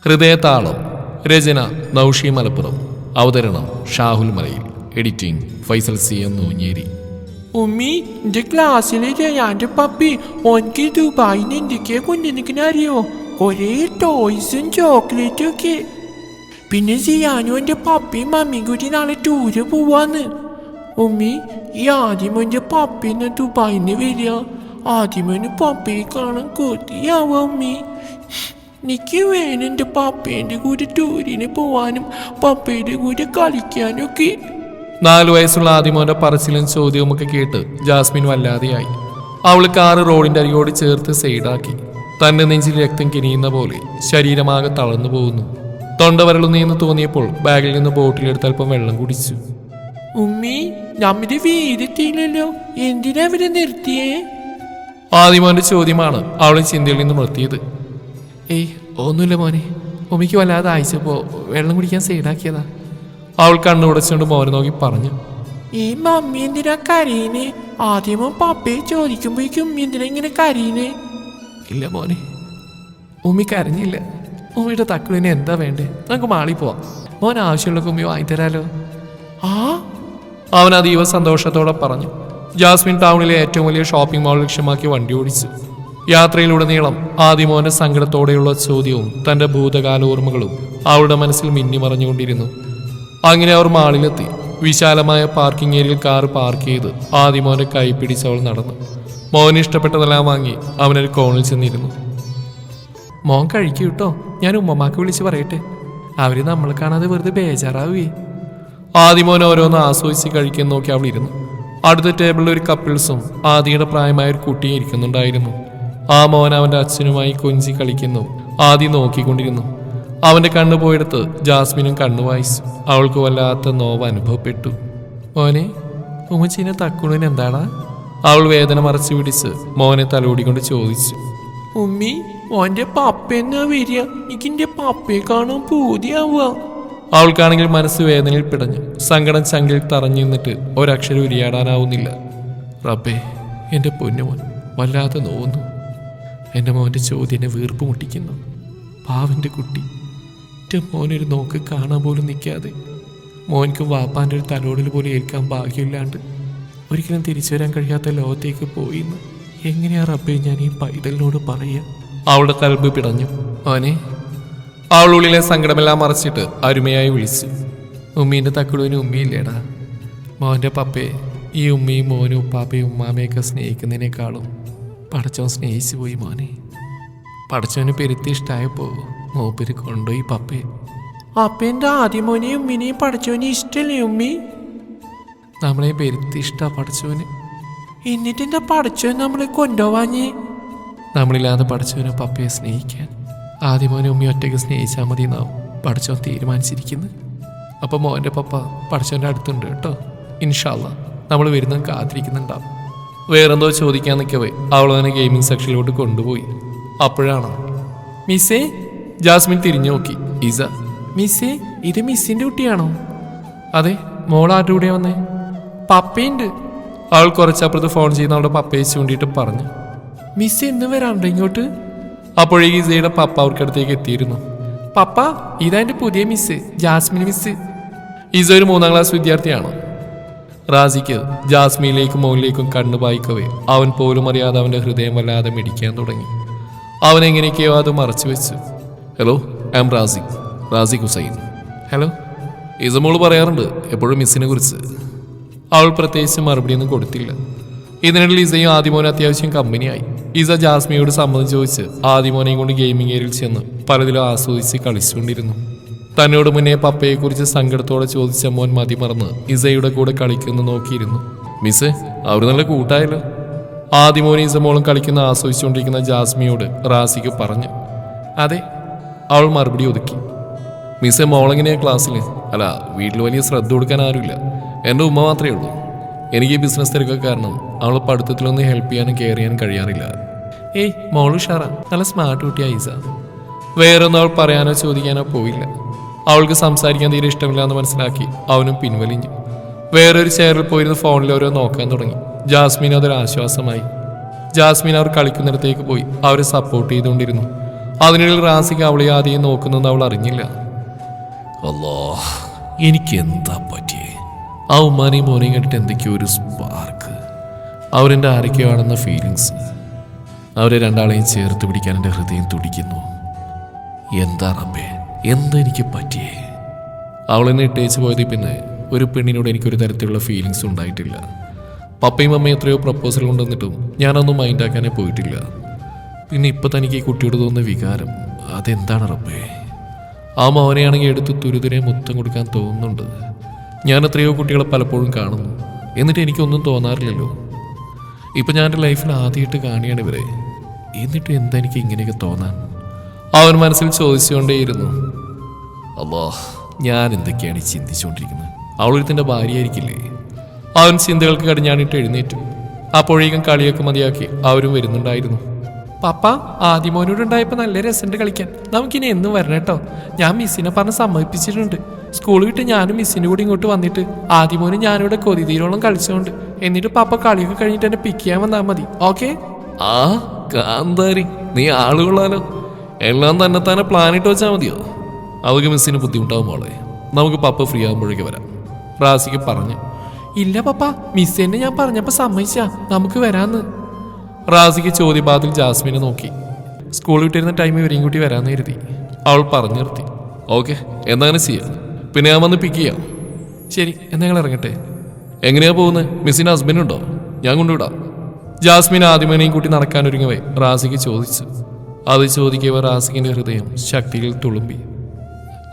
ഹൃദയതാളം. രചന നൗഷി മലപ്പുറം. അവതരണം ഷാഹുൽ മലയിൽ. Editing Faisal C M Nooncheri. ഉമ്മി, എന്റെ ക്ലാസ്സിലെ ജയാന്റെ പപ്പി ഓൻക്ക് ദുബായിന്ന് എന്തൊക്കെയാ കൊണ്ടുവന്നിക്കണ അറിയോ? ഒരേ ടോയ്സും ചോക്ലേറ്റും ഒക്കെ. പിന്നെ സിയാനും എന്റെ പപ്പയും മമ്മിയും കൂടി നാളെ ടൂര് പോവാന്ന്. ഉമ്മി, ഈ ആദ്യമോന്റെ പപ്പിന്ന് ദുബായിന്ന് വരിക. ആദ്യമോന് പപ്പയെ കാണാൻ കൊതിയാവാ ഉമ്മി. എനിക്ക് വേണം എൻ്റെ പപ്പേൻ്റെ കൂടെ ടൂരിന് പോവാനും പപ്പയുടെ കൂടെ കളിക്കാനും ഒക്കെ. 4 വയസ്സുള്ള ആദിമോന്റെ പറച്ചിലും ചോദ്യവും ഒക്കെ കേട്ട് ജാസ്മിൻ വല്ലാതെയായി. അവൾ കാറ് റോഡിന്റെ അരികോട് ചേർത്ത് സൈഡാക്കി. തന്റെ നെഞ്ചിൽ രക്തം കിനിയുന്ന പോലെ ശരീരമാകെ തളർന്നു പോകുന്നു. തൊണ്ട വരളുന്നേന്ന് തോന്നിയപ്പോൾ ബാഗിൽ നിന്ന് ബോട്ടിലെടുത്ത് അല്പം വെള്ളം കുടിച്ചു. ഉമ്മി, നമ്മുടെ വീടെത്തിയില്ലല്ലോ, എന്തിനാ അവരെ നിർത്തിയേ? ആദിമോന്റെ ചോദ്യമാണ് അവളെ ചിന്തയിൽ നിന്ന് നിർത്തിയത്. ഏയ് ഒന്നുമില്ല മോനെ, ഉമ്മിക്ക് വല്ലാതെ അയച്ചപ്പോ വെള്ളം കുടിക്കാൻ സൈഡാക്കിയതാ. അവൾ കണ്ണുടച്ചുകൊണ്ട് മോനെ നോക്കി പറഞ്ഞു. ഈ മമ്മി എന്തിനാ കരീനെ? ആദ്യമോ പപ്പയെ ചോദിക്കുമ്പോഴേക്കും ഉമ്മി എന്തിനാ ഇങ്ങനെ കരീനെ? ഇല്ല മോനെ, ഉമ്മി കരഞ്ഞില്ല. ഉമ്മിയുടെ തക്കുവിന് എന്താ വേണ്ടേ? നമുക്ക് മാളി പോവാം. മോൻ ആവശ്യമുള്ള ഉമ്മി വാങ്ങിത്തരാലോ. ആ, അവൻ അതീവ സന്തോഷത്തോടെ പറഞ്ഞു. ജാസ്മിൻ ടൗണിലെ ഏറ്റവും വലിയ ഷോപ്പിംഗ് മാൾ ലക്ഷ്യമാക്കി വണ്ടി ഓടിച്ചു. യാത്രയിലുടനീളം ആദിമോന്റെ സങ്കടത്തോടെയുള്ള ചോദ്യവും തന്റെ ഭൂതകാല ഓർമ്മകളും അവളുടെ മനസ്സിൽ മിന്നിമറഞ്ഞുകൊണ്ടിരുന്നു. അങ്ങനെ അവർ മാളിലെത്തി. വിശാലമായ പാർക്കിംഗ് ഏരിയയിൽ കാർ പാർക്ക് ചെയ്ത് ആദിമോന്റെ കൈ പിടിച്ച് അവൾ നടന്നു. മോന് ഇഷ്ടപ്പെട്ടതെല്ലാം വാങ്ങി അവനൊരു കോണിൽ ചെന്നിരുന്നു. മോൻ കഴിക്കൂ കേട്ടോ, ഞാൻ ഉമ്മമാക്ക് വിളിച്ച് പറയട്ടെ. അവര് നമ്മളെ കാണാതെ വെറുതെ ബേജാറാവേ. ആദിമോൻ ഓരോന്ന് ആസ്വദിച്ച് കഴിക്കാൻ നോക്കി അവൾ ഇരുന്നു. അടുത്ത ടേബിളിൽ ഒരു കപ്പിൾസും ആദിയുടെ പ്രായമായ ഒരു കുട്ടിയും ഇരിക്കുന്നുണ്ടായിരുന്നു. ആ മോൻ അവന്റെ അച്ഛനുമായി കൊഞ്ചി കളിക്കുന്നു. ആദി നോക്കിക്കൊണ്ടിരുന്നു. അവന്റെ കണ്ണു പോയെടുത്ത് ജാസ്മിനും കണ്ണു വായിച്ചു. അവൾക്ക് വല്ലാത്ത നോവ് അനുഭവപ്പെട്ടു. മോനെ, ഉമ്മച്ചീനെ തക്കുണിന് എന്താടാ? അവൾ വേദന മറച്ചു പിടിച്ച് മോനെ തലോടിക്കൊണ്ട് ചോദിച്ചു. ഉമ്മി, ഓന്റെ പപ്പ എന്നാ വരിക? എനിക്കെന്റെ പപ്പയെ കാണാൻ പൂതിയാവുക. അവൾക്കാണെങ്കിൽ മനസ്സ് വേദനയിൽ പിടഞ്ഞു. സങ്കടം ചങ്കിൽ തറഞ്ഞു നിന്നിട്ട് ഒരക്ഷരം ഉരിയാടാനാവുന്നില്ല. റബ്ബേ, എൻ്റെ പൊന്നുമോൻ വല്ലാതെ നോവുന്നു. എൻ്റെ മോൻ്റെ ചോദ്യനെ വീർപ്പ് മുട്ടിക്കുന്നു. പാവൻ്റെ കുട്ടി. എൻ്റെ മോനൊരു നോക്ക് കാണാൻ പോലും നിൽക്കാതെ മോൻക്ക് വാപ്പാൻ്റെ ഒരു തലോടിൽ പോലും ഏൽക്കാൻ ഭാഗ്യമില്ലാണ്ട് ഒരിക്കലും തിരിച്ചു വരാൻ കഴിയാത്ത ലോകത്തേക്ക് പോയിന്ന് എങ്ങനെയാ റബ്ബേ ഞാൻ ഈ പൈതലിനോട് പറയുക? അവളുടെ കൽബ് പിടഞ്ഞു. മോനെ, അവളുള്ളിലെ സങ്കടമെല്ലാം മറച്ചിട്ട് അരുമയായി വിളിച്ചു. ഉമ്മീൻ്റെ തക്കുടുവിന് ഉമ്മയില്ലേടാ. മോൻ്റെ പപ്പയെ ഈ ഉമ്മയും മോനും ഉപ്പാപ്പയും ഉമ്മാമയൊക്കെ സ്നേഹിക്കുന്നതിനേക്കാളും പടച്ചോൻ സ്നേഹിച്ചു പോയി മോനെ. പടച്ചോന് പെരുത്തി ഇഷ്ടമായപ്പോ മൂപ്പര് കൊണ്ടുപോയി പപ്പയെ. അപ്പ എന്റെ ആദ്യമോനെയും ഉമ്മിനെയും പഠിച്ചോനെ ഇഷ്ടല്ലേ ഉമ്മി? നമ്മളെ പെരുത്തി ഇഷ്ടാ പടച്ചോന്. എന്നിട്ട് എന്താ പഠിച്ചോൻ നമ്മളെ കൊണ്ടുപോവാഞ്ഞേ? നമ്മളില്ലാതെ പടച്ചോനെ പപ്പയെ സ്നേഹിക്കാൻ ആദ്യമോനെ ഉമ്മി ഒറ്റയ്ക്ക് സ്നേഹിച്ചാൽ മതി എന്നാവും പടച്ചോൻ തീരുമാനിച്ചിരിക്കുന്നത്. അപ്പം മോൻ്റെ പപ്പ പടച്ചോൻ്റെ അടുത്തുണ്ട് കേട്ടോ. ഇൻഷാ അല്ലാഹ് നമ്മൾ വരുന്നത് കാത്തിരിക്കുന്നുണ്ടാവും. വേറെന്തോ ചോദിക്കാൻ നിൽക്കവേ അവളവനെ ഗെയിമിംഗ് സെക്ഷനിലോട്ട് കൊണ്ടുപോയി. അപ്പോഴാണ് മിസ്സേ. ജാസ്മിൻ തിരിഞ്ഞു നോക്കി. ഇസ. മിസ്സേ, ഇത് മിസ്സിന്റെ കുട്ടിയാണോ? അതെ. മോൾ ആരുടെ കൂടെ വന്നേ? പപ്പയുണ്ട്. അവൾ കുറച്ചപ്പുറത്ത് ഫോൺ ചെയ്യുന്ന അവളുടെ പപ്പയെ ചൂണ്ടിയിട്ട് പറഞ്ഞു. മിസ് എന്ന് വരാണ്ടോ ഇങ്ങോട്ട്? അപ്പോഴേക്ക് ഇസയുടെ പപ്പ അവർക്കടുത്തേക്ക് എത്തിയിരുന്നു. പപ്പ, ഇതാ എൻ്റെ പുതിയ മിസ്, ജാസ്മിൻ മിസ്. ഇസ ഒരു 3ാം ക്ലാസ് വിദ്യാർത്ഥിയാണ്. റാസിക്ക് ജാസ്മിനിലേക്കും മോനിലേക്കും കണ്ണു പായിക്കവേ അവൻ പോലും അറിയാതെ അവൻ്റെ ഹൃദയം വല്ലാതെ മിടിക്കാൻ തുടങ്ങി. അവൻ എങ്ങനെയൊക്കെയോ അത് മറച്ചു വെച്ചു. Hello, I am Raziq Hussain. Hello. Isa മോള് പറയാറുണ്ട് എപ്പോഴും മിസ്സിനെ കുറിച്ച്. അവൾ പ്രത്യേകിച്ച് മറുപടിയൊന്നും കൊടുത്തില്ല. ഇതിനിടയിൽ ഇസയും ആദിമോനും അത്യാവശ്യം കമ്പനിയായി. ഇസ ജാസ്മിയോട് സമ്മതം ചോദിച്ച് ആദിമോനെയും കൊണ്ട് ഗെയിമിംഗ് ഏരിയയിൽ ചെന്ന് പലതിലും ആസ്വദിച്ച് കളിച്ചുകൊണ്ടിരുന്നു. തന്നോട് മുന്നേ പപ്പയെക്കുറിച്ച് സങ്കടത്തോടെ ചോദിച്ച മോൻ മതിമറന്ന് ഇസയുടെ കൂടെ കളിക്കുന്നു നോക്കിയിരുന്നു. മിസ്, അവർ നല്ല കൂട്ടായല്ലോ. ആദിമോനും ഇസമോളും കളിക്കുന്ന ആസ്വദിച്ചുകൊണ്ടിരിക്കുന്ന ജാസ്മിയോട് റാസിക്ക് പറഞ്ഞു. അതെ, അവൾ മറുപടി ഒതുക്കി. മിസ്സേ, മോളെങ്ങനെയാ ക്ലാസ്സിൽ? അല്ല, വീട്ടിൽ വലിയ ശ്രദ്ധ കൊടുക്കാൻ ആരുമില്ല. എൻ്റെ ഉമ്മ മാത്രമേ ഉള്ളൂ. എനിക്ക് ഈ ബിസിനസ് തിരക്കൊക്കെ കാരണം അവളെ പഠിത്തത്തിലൊന്ന് ഹെൽപ്പ് ചെയ്യാനും കെയർ ചെയ്യാനും കഴിയാറില്ല. ഏയ്, മോള് ഉഷാറാ, നല്ല സ്മാർട്ട് കുട്ടിയായി ഇസ. വേറൊന്നും അവൾ പറയാനോ ചോദിക്കാനോ പോയില്ല. അവൾക്ക് സംസാരിക്കാൻ തീരെ ഇഷ്ടമില്ല എന്ന് മനസ്സിലാക്കി അവനും പിൻവലിഞ്ഞു. വേറൊരു ചെയറിൽ പോയിരുന്ന് ഫോണിൽ ഓരോ നോക്കാൻ തുടങ്ങി. ജാസ്മിൻ അതൊരു ആശ്വാസമായി. ജാസ്മിൻ അവർ കളിക്കുന്നിടത്തേക്ക് പോയി അവരെ സപ്പോർട്ട് ചെയ്തുകൊണ്ടിരുന്നു. അതിനിടയിൽ റാസിക്ക് അവളെ ആദ്യം നോക്കുന്നത് അവൾ അറിഞ്ഞില്ല. അല്ലോ, എനിക്ക് എന്താ പറ്റിയേ? ആ ഉമ്മാനെയും മോനെയും കണ്ടിട്ട് എന്തൊക്കെയോ ഒരു സ്പാർക്ക്. അവരെൻ്റെ ആരൊക്കെയോ ആണെന്ന ഫീലിങ്സ്. അവരെ രണ്ടാളെയും ചേർത്ത് പിടിക്കാൻ എൻ്റെ ഹൃദയം തുടിക്കുന്നു. എന്താ റബ്ബേ, എന്താ എനിക്ക് പറ്റിയേ? അവളെന്നെ ഇട്ടേച്ച് പോയതിൽ പിന്നെ ഒരു പെണ്ണിനോട് എനിക്കൊരു തരത്തിലുള്ള ഫീലിങ്സ് ഉണ്ടായിട്ടില്ല. പപ്പയും അമ്മയും എത്രയോ പ്രപ്പോസൽ കൊണ്ടുവന്നിട്ടും ഞാനൊന്നും മൈൻഡാക്കാനേ പോയിട്ടില്ല. പിന്നെ ഇപ്പം തനിക്ക് ഈ കുട്ടിയോട് തോന്നുന്ന വികാരം, അതെന്താണ് റബ്ബേ? ആ മോനെയാണെങ്കിൽ എടുത്ത് തുരുതുരെ മുത്തം കൊടുക്കാൻ തോന്നുന്നുണ്ട്. ഞാൻ എത്രയോ കുട്ടികളെ പലപ്പോഴും കാണുന്നു, എന്നിട്ട് എനിക്കൊന്നും തോന്നാറില്ലല്ലോ. ഇപ്പം ഞാൻ എൻ്റെ ലൈഫിൽ ആദ്യമായിട്ട് കാണുകയാണ് ഇവരെ. എന്നിട്ട് എന്താ എനിക്ക് ഇങ്ങനെയൊക്കെ തോന്നാൻ? അവൻ മനസ്സിൽ ചോദിച്ചുകൊണ്ടേയിരുന്നു. അല്ലോ, ഞാൻ എന്തൊക്കെയാണ് ചിന്തിച്ചുകൊണ്ടിരിക്കുന്നത്? അവളൊരുത്തിൻ്റെ ഭാര്യയായിരിക്കില്ലേ? അവൻ ചിന്തകൾക്ക് കടിഞ്ഞാണിട്ട് എഴുന്നേറ്റു. അപ്പോഴേക്കും കളിയൊക്കെ മതിയാക്കി അവരും വരുന്നുണ്ടായിരുന്നു. പപ്പ, ആദ്യമോനോടുണ്ടായപ്പോൾ നല്ല രസമുണ്ട് കളിക്കാൻ. നമുക്കിനി എന്നും വരണം കേട്ടോ. ഞാൻ മിസ്സിനെ പറഞ്ഞ് സമ്മതിപ്പിച്ചിട്ടുണ്ട്. സ്കൂൾ വിട്ട് ഞാനും മിസ്സിൻ്റെ കൂടി ഇങ്ങോട്ട് വന്നിട്ട് ആദ്യമോനും ഞാനിവിടെ കൊതിതീരോളം കളിച്ചുകൊണ്ട്, എന്നിട്ട് പപ്പ കളിയൊക്കെ കഴിഞ്ഞിട്ട് എന്നെ പിക്ക് ചെയ്യാൻ വന്നാൽ മതി. ഓക്കെ? ആ കാന്താരി, നീ ആളുകൊള്ളാലോ. എല്ലാം തന്നെ പ്ലാനിട്ട് വെച്ചാൽ മതിയോ? അവർക്ക് മിസ്സിന് ബുദ്ധിമുട്ടാവും മോളെ. നമുക്ക് പപ്പ ഫ്രീ ആകുമ്പോഴേക്ക് വരാം, റാസിക്ക് പറഞ്ഞു. ഇല്ല പപ്പ, മിസ് എന്നെ ഞാൻ പറഞ്ഞപ്പോൾ സമ്മതിച്ചാ നമുക്ക് വരാന്ന്. റാസിക്ക് ചോദ്യപാതിൽ ജാസ്മിനെ നോക്കി. സ്കൂൾ വിട്ടിരുന്ന ടൈം ഇവരെയും കൂട്ടി വരാമെന്ന് കരുതി. അവൾ പറഞ്ഞു നിർത്തി. ഓക്കെ, എന്നങ്ങനെ ചെയ്യാം. പിന്നെ ഞാൻ വന്ന് പിക്ക് ചെയ്യാം. ശരി, എന്നാ ഞങ്ങൾ ഇറങ്ങട്ടെ. എങ്ങനെയാ പോകുന്നത്? മിസ്സിന് ഹസ്ബൻഡ് ഉണ്ടോ? ഞാൻ കൊണ്ടുവിടാം. ജാസ്മിൻ ആദ്യമേനെയും കൂട്ടി നടക്കാനൊരുങ്ങവേ റാസിക്ക് ചോദിച്ചു. അത് ചോദിക്കവേ റാസിക്കിന്റെ ഹൃദയം ശക്തിയിൽ തുളുമ്പി.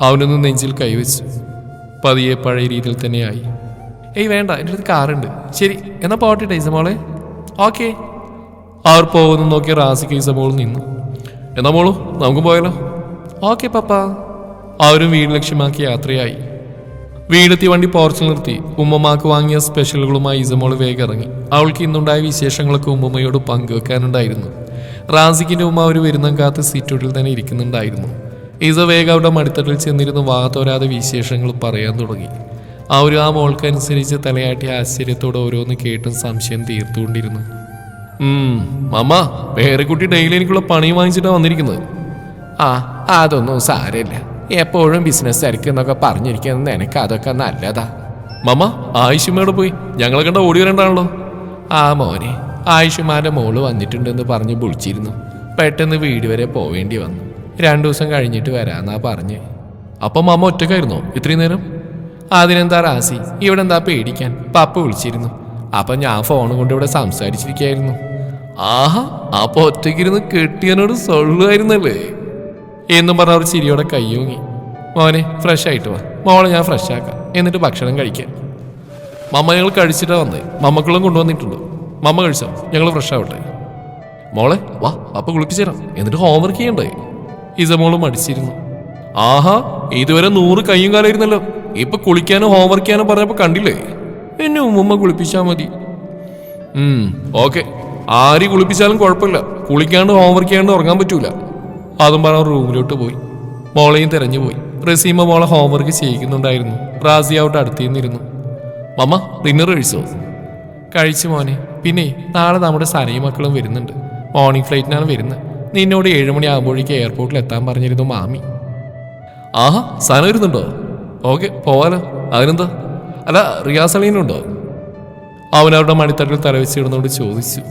അവനൊന്ന് നെഞ്ചിൽ കൈവച്ചു. പതിയെ പഴയ രീതിയിൽ തന്നെയായി. ഏയ് വേണ്ട, എൻ്റെ അടുത്ത് കാറുണ്ട്. ശരി, എന്നാ പോട്ടെ ടൈസമോളെ. ഓക്കെ. അവർ പോകുന്നു നോക്കി റാസിക്ക് ഇസമോൾ നിന്നു. എന്നാ മോളൂ, നമുക്ക് പോയാലോ? ഓക്കെ പപ്പ. അവരും വീട് ലക്ഷ്യമാക്കി യാത്രയായി. വീടെത്തി വണ്ടി പോർച്ചിൽ നിർത്തി ഉമ്മമാക്ക് വാങ്ങിയ സ്പെഷ്യലുകളുമായി ഇസമോൾ വേഗം ഇറങ്ങി. അവൾക്ക് ഇന്നുണ്ടായ വിശേഷങ്ങളൊക്കെ ഉമ്മമ്മയോട് പങ്കുവെക്കാനുണ്ടായിരുന്നു. റാസിക്കിന്റെ ഉമ്മ അവർ വരുന്ന കാത്ത് സീറ്റോട്ടിൽ തന്നെ ഇരിക്കുന്നുണ്ടായിരുന്നു. ഇസ വേഗം അവിടെ മടിത്തട്ടിൽ ചെന്നിരുന്ന് വാതോരാതെ വിശേഷങ്ങൾ പറയാൻ തുടങ്ങി. അവർ ആ മോൾക്കനുസരിച്ച് തലയാട്ടി ആശ്ചര്യത്തോടെ ഓരോന്ന് കേട്ടും സംശയം തീർത്തുകൊണ്ടിരുന്നു. മമ്മ, പേരക്കുട്ടി ഡെയിലി എനിക്കുള്ള പണിയും വാങ്ങിച്ചിട്ടാണ് വന്നിരിക്കുന്നത്. ആ, അതൊന്നും സാരമില്ല. എപ്പോഴും ബിസിനസ് തിരക്കെന്നൊക്കെ പറഞ്ഞിരിക്കുന്നത് നിനക്ക് അതൊക്കെ നല്ലതാ. മമ്മ, ആയിഷുമ്മയോടെ പോയി? ഞങ്ങളെ കണ്ട ഓടി വരണ്ടാണല്ലോ. ആ മോനെ, ആയിഷുമാന്റെ മോള് വന്നിട്ടുണ്ടെന്ന് പറഞ്ഞ് വിളിച്ചിരുന്നു. പെട്ടെന്ന് വീട് വരെ പോവേണ്ടി വന്നു. 2 ദിവസം കഴിഞ്ഞിട്ട് വരാന്നാ പറഞ്ഞ്. അപ്പം മമ്മ ഒറ്റക്കായിരുന്നോ ഇത്രയും നേരം? അതിനെന്താ റാസി, ഇവിടെ എന്താ പേടിക്കാൻ? പപ്പ വിളിച്ചിരുന്നു. അപ്പം ഞാൻ ഫോൺ കൊണ്ട് ഇവിടെ സംസാരിച്ചിരിക്കായിരുന്നു. ആഹാ, അപ്പൊ ഒറ്റയ്ക്കിരുന്ന് കെട്ടിയനോട് സൊള്ളുമായിരുന്നല്ലേ എന്നും പറഞ്ഞ അവർ ചിരിയോടെ കയ്യൂങ്ങി. മോനെ, ഫ്രഷ് ആയിട്ട് വാ. മോളെ ഞാൻ ഫ്രഷ് ആക്കാം, എന്നിട്ട് ഭക്ഷണം കഴിക്കാം. മമ്മ ഞങ്ങൾ കഴിച്ചിട്ടാ വന്നേ. മമ്മക്കുള്ളും കൊണ്ടുവന്നിട്ടുണ്ട്. മമ്മ കഴിച്ചോ? ഞങ്ങൾ ഫ്രഷ് ആവട്ടെ. മോളെ വാ, അപ്പൊ കുളിപ്പിച്ചേരാം, എന്നിട്ട് ഹോംവർക്ക് ചെയ്യണ്ടേ? ഇസമോളും അടിച്ചിരുന്നു. ആഹാ, ഇതുവരെ 100 കയ്യും കാലായിരുന്നല്ലോ. ഇപ്പൊ കുളിക്കാനും ഹോംവർക്ക് ചെയ്യാനും പറഞ്ഞപ്പോ കണ്ടില്ലേ? എന്നെ ഉമ്മ കുളിപ്പിച്ചാൽ മതി. ഓക്കെ, ആര് കുളിപ്പിച്ചാലും കുഴപ്പമില്ല. കുളിക്കാണ്ട് ഹോംവർക്ക് ചെയ്യാണ്ട് ഉറങ്ങാൻ പറ്റൂല. അതും പറഞ്ഞ റൂമിലോട്ട് പോയി. മോളെയും തെരഞ്ഞുപോയി. റസീമ മോളെ ഹോംവർക്ക് ചെയ്യിക്കുന്നുണ്ടായിരുന്നു. റാസി അവിടെ അടുത്തിരുന്നിരുന്നു. മമ്മ, ഡിന്നർ കഴിച്ചോ? കഴിച്ചു മോനെ. പിന്നെ നാളെ നമ്മുടെ സനയും മക്കളും വരുന്നുണ്ട്. മോർണിംഗ് ഫ്ലൈറ്റിനാണ് വരുന്നത്. നിന്നോട് 7 മണി ആകുമ്പോഴേക്ക് എയർപോർട്ടിൽ എത്താൻ പറഞ്ഞിരുന്നു മാമി. ആഹാ, സന വരുന്നുണ്ടോ? ഓക്കെ, പോവാലോ. അതിനെന്താ? അല്ല, റിയാസ് അലീനുണ്ടോ? അവനവരുടെ മണിത്തട്ടിൽ തലവെച്ചിടുന്നോട് ചോദിച്ചു.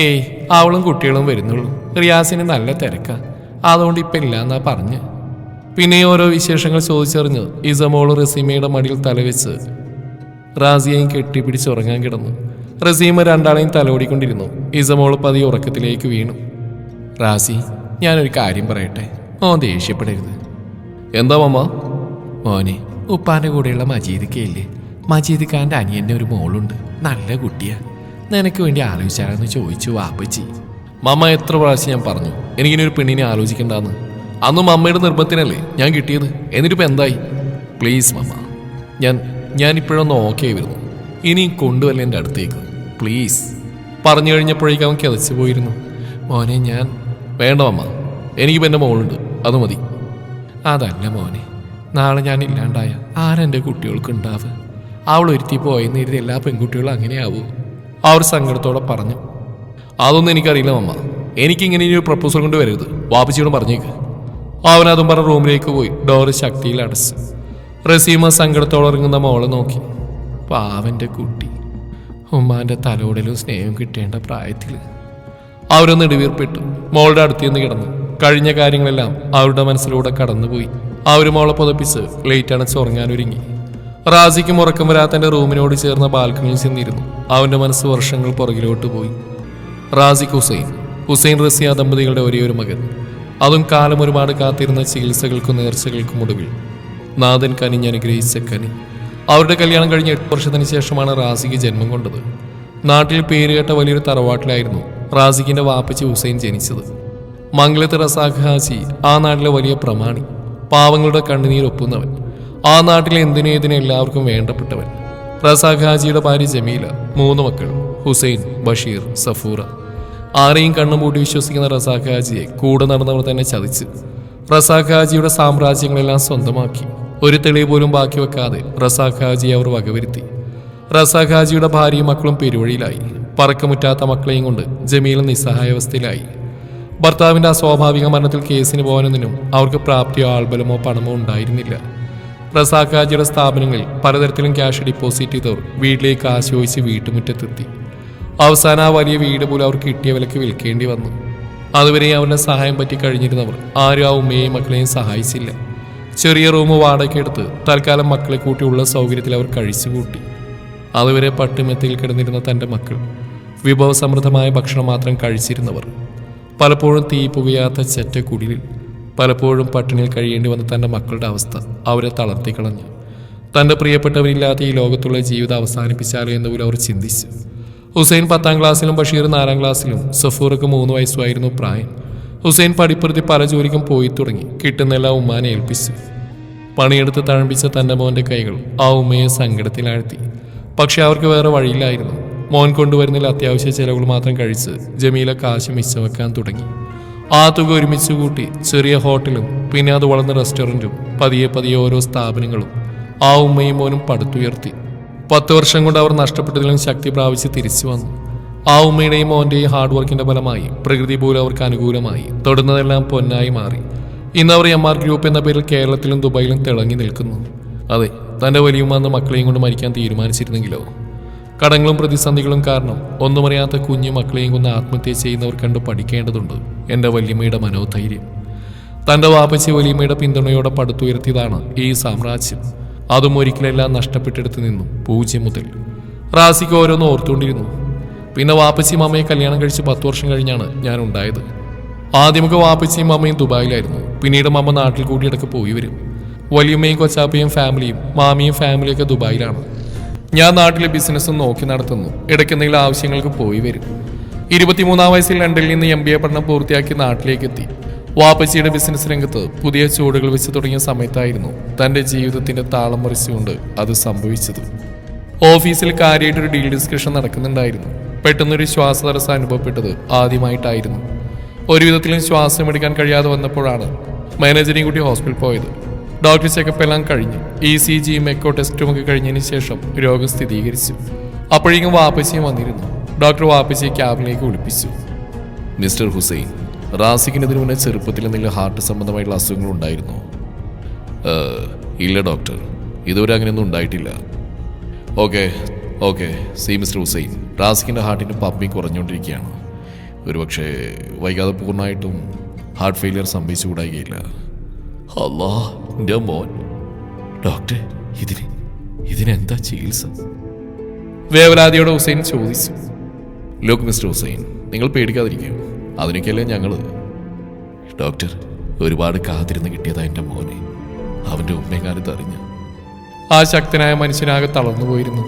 ഏയ്, അവളും കുട്ടികളും വരുന്നുള്ളൂ. റിയാസിന് നല്ല തിരക്കാ, അതുകൊണ്ട് ഇപ്പം ഇല്ലാന്നാ പറഞ്ഞ്. പിന്നെ ഓരോ വിശേഷങ്ങൾ ചോദിച്ചറിഞ്ഞ് ഇസമോള് റസീമയുടെ മടിയിൽ തലവെച്ച് റാസിയെയും കെട്ടിപ്പിടിച്ച് ഉറങ്ങാൻ കിടന്നു. റസീമ രണ്ടാളെയും തലോടിക്കൊണ്ടിരുന്നു. ഇസമോള് പതിയെ ഉറക്കത്തിലേക്ക് വീണു. റാസി, ഞാനൊരു കാര്യം പറയട്ടെ, മോൻ ദേഷ്യപ്പെടരുത്. എന്താ മമ്മ? മോനെ, ഉപ്പാന്റെ കൂടെയുള്ള മജീദ് കയില്ലേ? മജീദ് ഖാന്റെ അനിയന്റെ ഒരു മോളുണ്ട്, നല്ല കുട്ടിയാ. നിനക്ക് വേണ്ടി ആലോചിച്ചാലെന്ന് ചോദിച്ചു വാപ്പച്ചി. മമ്മ എത്ര പ്രാവശ്യം ഞാൻ പറഞ്ഞു എനിക്കിനി ഒരു പെണ്ണിനെ ആലോചിക്കണ്ടെന്ന്. അന്ന് മമ്മയുടെ നിർബന്ധത്തിനല്ലേ ഞാൻ കിട്ടിയത്. എന്നിട്ടിപ്പോൾ എന്തായി? പ്ലീസ് മമ്മ, ഞാനിപ്പോഴൊന്ന് ഓക്കെ ആയി വരുന്നു. ഇനി കൊണ്ടുവല്ല എൻ്റെ അടുത്തേക്ക് പ്ലീസ്. പറഞ്ഞു കഴിഞ്ഞപ്പോഴേക്കും അവൻ കിതച്ചു പോയിരുന്നു. മോനെ, ഞാൻ വേണ്ട മമ്മ, എനിക്കിപ്പോൾ എൻ്റെ മോളുണ്ട്, അത് മതി. അതല്ല മോനെ, നാളെ ഞാൻ ഇല്ലാണ്ടായ ആരെൻ്റെ കുട്ടികൾക്ക് ഉണ്ടാവുക? അവൾ ഒരുത്തി പോയെന്ന് കരുതി എല്ലാ പെൺകുട്ടികളും അങ്ങനെയാവൂ? അവർ സങ്കടത്തോടെ പറഞ്ഞു. അതൊന്നും എനിക്കറിയില്ല മമ്മ. എനിക്കിങ്ങനെ ഒരു പ്രപ്പോസൽ കൊണ്ട് വരരുത്. വാപ്പച്ചിയോട് പറഞ്ഞേക്ക്. അവനതും പറഞ്ഞ റൂമിലേക്ക് പോയി ഡോറ് ശക്തിയിൽ അടച്ചു. റസീമ സങ്കടത്തോടെ ഇറങ്ങുന്ന മോളെ നോക്കി. പാവന്റെ കുട്ടി, ഉമ്മാന്റെ തലോടലും സ്നേഹവും കിട്ടേണ്ട പ്രായത്തിൽ. അവരൊന്ന് ഇടിവീർപ്പിട്ടു. മോളുടെ അടുത്തുനിന്ന് കിടന്നു. കഴിഞ്ഞ കാര്യങ്ങളെല്ലാം അവരുടെ മനസ്സിലൂടെ കടന്നുപോയി. അവർ മോളെ പുതപ്പിച്ച് ലേറ്റ് അണച്ച് ഉറങ്ങാനൊരുങ്ങി. റാസിക്കും ഉറക്കം വരാത്തന്റെ റൂമിനോട് ചേർന്ന ബാൽക്കണിയിൽ ചെന്നിരുന്നു. അവന്റെ മനസ്സ് വർഷങ്ങൾ പുറകിലോട്ട് പോയി. റാസിഖ് ഹുസൈൻ റസിയ ദമ്പതികളുടെ ഒരേയൊരു മകൻ. അതും കാലം ഒരുപാട് കാത്തിരുന്ന ചികിത്സകൾക്കും നേർച്ചകൾക്കും ഒടുവിൽ നാഥൻ കനിഞ്ഞനുഗ്രഹിച്ച കനി. അവരുടെ കല്യാണം കഴിഞ്ഞ് 8 വർഷത്തിന് ശേഷമാണ് റാസിഖ് ജന്മം കൊണ്ടത്. നാട്ടിൽ പേരുകേട്ട വലിയൊരു തറവാട്ടിലായിരുന്നു റാസിഖിന്റെ വാപ്പച്ചി ഹുസൈൻ ജനിച്ചത്. മംഗലത്ത് റസാഖ് ഹാജി ആ നാട്ടിലെ വലിയ പ്രമാണി, പാവങ്ങളുടെ കണ്ണുനീരൊപ്പുന്നവൻ, ആ നാട്ടിലെ എന്തിനേതിനും എല്ലാവർക്കും വേണ്ടപ്പെട്ടവൻ. റസാഖ് ഹാജിയുടെ ഭാര്യ ജമീല, 3 മക്കൾ ഹുസൈൻ, ബഷീർ, സഫൂറ. ആരെയും കണ്ണുമൂടി വിശ്വസിക്കുന്ന റസാഖ് ഹാജിയെ കൂടെ നടന്നവർ തന്നെ ചതിച്ച് റസാഖ് ഹാജിയുടെ സാമ്രാജ്യങ്ങളെല്ലാം സ്വന്തമാക്കി. ഒരു തെളിവ് പോലും ബാക്കി വെക്കാതെ റസാഖ് ഹാജിയെ അവർ വകവരുത്തി. റസാഖ് ഹാജിയുടെ ഭാര്യയും മക്കളും പെരുവഴിയിലായി. പറക്കമുറ്റാത്ത മക്കളെയും കൊണ്ട് ജമീല നിസ്സഹായാവസ്ഥയിലായി. ഭർത്താവിന്റെ അസ്വാഭാവിക മരണത്തിൽ കേസിന് പോകാനൊന്നിനും അവർക്ക് പ്രാപ്തിയോ ആൾബലമോ പണമോ ഉണ്ടായിരുന്നില്ല. റസാഖ് ഹാജിയുടെ സ്ഥാപനങ്ങളിൽ പലതരത്തിലും ക്യാഷ് ഡെപ്പോസിറ്റ് ചെയ്തവർ വീട്ടിലേക്ക് ആശോയിച്ച് വീട്ടുമുറ്റത്തെത്തി. അവസാനം ആ വലിയ വീട് പോലും അവർക്ക് കിട്ടിയ വിലക്ക് വിൽക്കേണ്ടി വന്നു. അതുവരെ അവരുടെ സഹായം പറ്റി കഴിഞ്ഞിരുന്നവർ ആരും ആ ഉമ്മയെയും മക്കളെയും സഹായിച്ചില്ല. ചെറിയ റൂം വാടകയ്ക്ക് എടുത്ത് തൽക്കാലം മക്കളെ കൂട്ടിയുള്ള സൗകര്യത്തിൽ അവർ കഴിച്ചുകൂട്ടി. അതുവരെ പട്ടുമെത്തയിൽ കിടന്നിരുന്ന തൻ്റെ മക്കൾ വിഭവസമൃദ്ധമായ ഭക്ഷണം മാത്രം കഴിച്ചിരുന്നവർ. പലപ്പോഴും തീ പുകയാത്ത ചെറ്റക്കുടിലിൽ പലപ്പോഴും പട്ടിണിയിൽ കഴിയേണ്ടി വന്ന തൻ്റെ മക്കളുടെ അവസ്ഥ അവരെ തളർത്തിക്കളഞ്ഞു. തൻ്റെ പ്രിയപ്പെട്ടവരില്ലാത്ത ഈ ലോകത്തുള്ള ജീവിതം അവസാനിപ്പിച്ചാലോ എന്ന് പോലും അവർ ചിന്തിച്ചു. ഹുസൈൻ 10ാം ക്ലാസ്സിലും ബഷീർ 4ാം ക്ലാസ്സിലും, സഫൂർക്ക് 3 വയസ്സുമായിരുന്നു പ്രായം. ഹുസൈൻ പഠിപ്പുറത്തി പല ജോലിക്കും പോയി തുടങ്ങി. കിട്ടുന്നെല്ലാം ഉമ്മാനെ ഏൽപ്പിച്ചു. പണിയെടുത്ത് തഴമ്പിച്ച തൻ്റെ മോൻ്റെ കൈകൾ ആ ഉമ്മയെ സങ്കടത്തിലാഴ്ത്തി. പക്ഷെ അവർക്ക് വേറെ വഴിയില്ലായിരുന്നു. മോൻ കൊണ്ടുവരുന്നതിൽ അത്യാവശ്യ ചെലവുകൾ മാത്രം കഴിച്ച് ജമീല കാശ് മിച്ചം വെക്കാൻ തുടങ്ങി. ആ തുക ഒരുമിച്ച് കൂട്ടി ചെറിയ ഹോട്ടലും പിന്നെ അത് വളർന്ന റെസ്റ്റോറൻറ്റും പതിയെ പതിയെ ഓരോ സ്ഥാപനങ്ങളും ആ ഉമ്മയും മോനും പടുത്തുയർത്തി. 10 വർഷം കൊണ്ട് അവർ നഷ്ടപ്പെട്ടതിലും ശക്തി പ്രാപിച്ച് തിരിച്ചു വന്നു. ആ ഉമ്മയുടെയും മോൻ്റെയും ഹാർഡ് വർക്കിന്റെ ഫലമായി പ്രകൃതി പോലും അവർക്ക് അനുകൂലമായി. തൊടുന്നതെല്ലാം പൊന്നായി മാറി. ഇന്ന് അവർ MR ഗ്രൂപ്പ് എന്ന പേരിൽ കേരളത്തിലും ദുബായിലും തിളങ്ങി നിൽക്കുന്നു. അതെ, തൻ്റെ വലിയുമ്മ അന്ന് മക്കളെയും കൊണ്ട് മരിക്കാൻ തീരുമാനിച്ചിരുന്നെങ്കിലോ? കടങ്ങളും പ്രതിസന്ധികളും കാരണം ഒന്നുമറിയാത്ത കുഞ്ഞു മക്കളെയും കൊണ്ട് ആത്മഹത്യ ചെയ്യുന്നവർ കണ്ട് പഠിക്കേണ്ടതുണ്ട് എൻ്റെ വല്യമ്മയുടെ മനോധൈര്യം. തൻ്റെ വാപ്പച്ചി വലിയമ്മയുടെ പിന്തുണയോടെ പടുത്തുയർത്തിയതാണ് ഈ സാമ്രാജ്യം. അതും ഒരിക്കലെല്ലാം നഷ്ടപ്പെട്ടെടുത്ത് നിന്നു 0 മുതൽ. റാസിക്ക് ഓരോന്ന് ഓർത്തുകൊണ്ടിരുന്നു. പിന്നെ വാപ്പച്ചിയും അമ്മയെ കല്യാണം കഴിച്ച് 10 വർഷം കഴിഞ്ഞാണ് ഞാൻ ഉണ്ടായത്. ആദ്യമൊക്കെ വാപ്പച്ചിയും അമ്മയും ദുബായിലായിരുന്നു. പിന്നീട് അമ്മ നാട്ടിൽ കൂടിയിടക്ക് പോയി വരും. വലിയമ്മയും കൊച്ചാപ്പയും ഫാമിലിയും മാമിയും ഫാമിലിയൊക്കെ ദുബായിലാണ്. ഞാൻ നാട്ടിലെ ബിസിനസ്സും നോക്കി നടത്തുന്നു. ഇടയ്ക്കെന്തെങ്കിലും ആവശ്യങ്ങൾക്ക് പോയി വരും. 23ാം വയസ്സിൽ ലണ്ടനിൽ നിന്ന് MBA പഠനം പൂർത്തിയാക്കി നാട്ടിലേക്ക് എത്തി. വാപ്പച്ചിയുടെ ബിസിനസ് രംഗത്ത് പുതിയ ചുവടുകൾ വെച്ച് തുടങ്ങിയ സമയത്തായിരുന്നു തൻ്റെ ജീവിതത്തിന്റെ താളം മറിച്ചുകൊണ്ട് അത് സംഭവിച്ചത്. ഓഫീസിൽ കാര്യമായിട്ടൊരു ഡീൽ ഡിസ്കഷൻ നടക്കുന്നുണ്ടായിരുന്നു. പെട്ടെന്നൊരു ശ്വാസതടസ്സം അനുഭവപ്പെട്ടത് ആദ്യമായിട്ടായിരുന്നു. ഒരു വിധത്തിലും ശ്വാസം എടുക്കാൻ കഴിയാതെ വന്നപ്പോഴാണ് മാനേജറിയും കൂട്ടി ഹോസ്പിറ്റലിൽ പോയത്. ഡോക്ടർ ചെക്കപ്പ് എല്ലാം കഴിഞ്ഞു. ECGയും എക്കോ ടെസ്റ്റും ഒക്കെ കഴിഞ്ഞതിന് ശേഷം രോഗം സ്ഥിരീകരിച്ചു. അപ്പോഴേക്കും വാപ്പച്ചിയും വന്നിരുന്നു. ഡോക്ടർ വാപ്പച്ചിയെ ക്യാബിനിലേക്ക് വിളിപ്പിച്ചു. മിസ്റ്റർ ഹുസൈൻ, റാസിഖിനെതിന് മുന്നേ ചെറുപ്പത്തിൽ എന്തെങ്കിലും ഹാർട്ട് സംബന്ധമായിട്ടുള്ള അസുഖങ്ങൾ ഉണ്ടായിരുന്നോ? ഇല്ല ഡോക്ടർ, ഇതുവരെ അങ്ങനെയൊന്നും ഉണ്ടായിട്ടില്ല. ഓക്കെ സി മിസ്റ്റർ ഹുസൈൻ, റാസിഖിൻ്റെ ഹാർട്ടിൻ്റെ പമ്പിങ് കുറഞ്ഞുകൊണ്ടിരിക്കുകയാണ്. ഒരുപക്ഷെ വൈകാതെ പൂർണ്ണമായിട്ടും ഹാർട്ട് ഫെയിലിയർ സംഭവിച്ചുകൂടായികയില്ല. അല്ലാ, എൻ്റെ മോൻ. ഡോക്ടർ, ഇതിനെന്താ ചികിത്സ? വേവലാതിയോടെ ഹുസൈൻ ചോദിച്ചു. ലോക്ക് മിസ്റ്റർ ഹുസൈൻ, നിങ്ങൾ പേടിക്കാതിരിക്കും. അതിനൊക്കെയല്ലേ ഞങ്ങൾ. ഡോക്ടർ, ഒരുപാട് കാത്തിരുന്ന് കിട്ടിയതാ എൻ്റെ മോനെ. അവൻ്റെ ഉമ്മയെങ്ങാനത്ത് അറിഞ്ഞ ആ ശക്തനായ മനുഷ്യനാകെ തളർന്നു പോയിരുന്നു.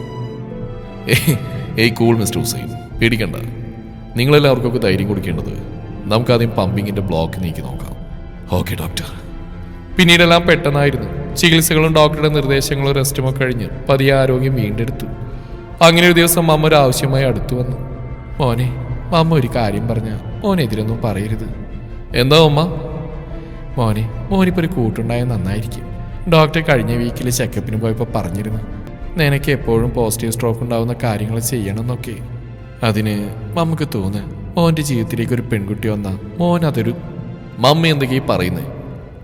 ഏയ് കൂൾ മിസ്റ്റർ ഹുസൈൻ, പേടിക്കണ്ട. നിങ്ങളെല്ലാവർക്കൊക്കെ ധൈര്യം കൊടുക്കേണ്ടത് നമുക്കാദ്യം പമ്പിങ്ങിൻ്റെ ബ്ലോക്ക് നീക്കി നോക്കാം. Okay doctor. പിന്നീടെല്ലാം പെട്ടെന്നായിരുന്നു. ചികിത്സകളും ഡോക്ടറുടെ നിർദ്ദേശങ്ങളും റെസ്റ്റുമോ കഴിഞ്ഞ് പതിയെ ആരോഗ്യം വീണ്ടെടുത്തു. അങ്ങനെ ഒരു ദിവസം അമ്മ ഒരു ആവശ്യമായി അടുത്തു വന്നു. മോനെ, അമ്മ ഒരു കാര്യം പറഞ്ഞ മോനെതിരൊന്നും പറയരുത്. എന്താ അമ്മ? മോനിപ്പോൾ ഒരു കൂട്ടുണ്ടായാൽ നന്നായിരിക്കും. ഡോക്ടർ കഴിഞ്ഞ വീക്കിൽ ചെക്കപ്പിന് പോയപ്പോൾ പറഞ്ഞിരുന്നു നിനക്ക് എപ്പോഴും പോസിറ്റീവ് സ്ട്രോക്ക് ഉണ്ടാവുന്ന കാര്യങ്ങൾ ചെയ്യണമെന്നൊക്കെ. അതിന് നമുക്ക് തോന്നുക മോൻ്റെ ജീവിതത്തിലേക്ക് ഒരു പെൺകുട്ടി വന്നാൽ മോൻ അതൊരു മമ്മി എന്തൊക്കെയാ പറയുന്നത്?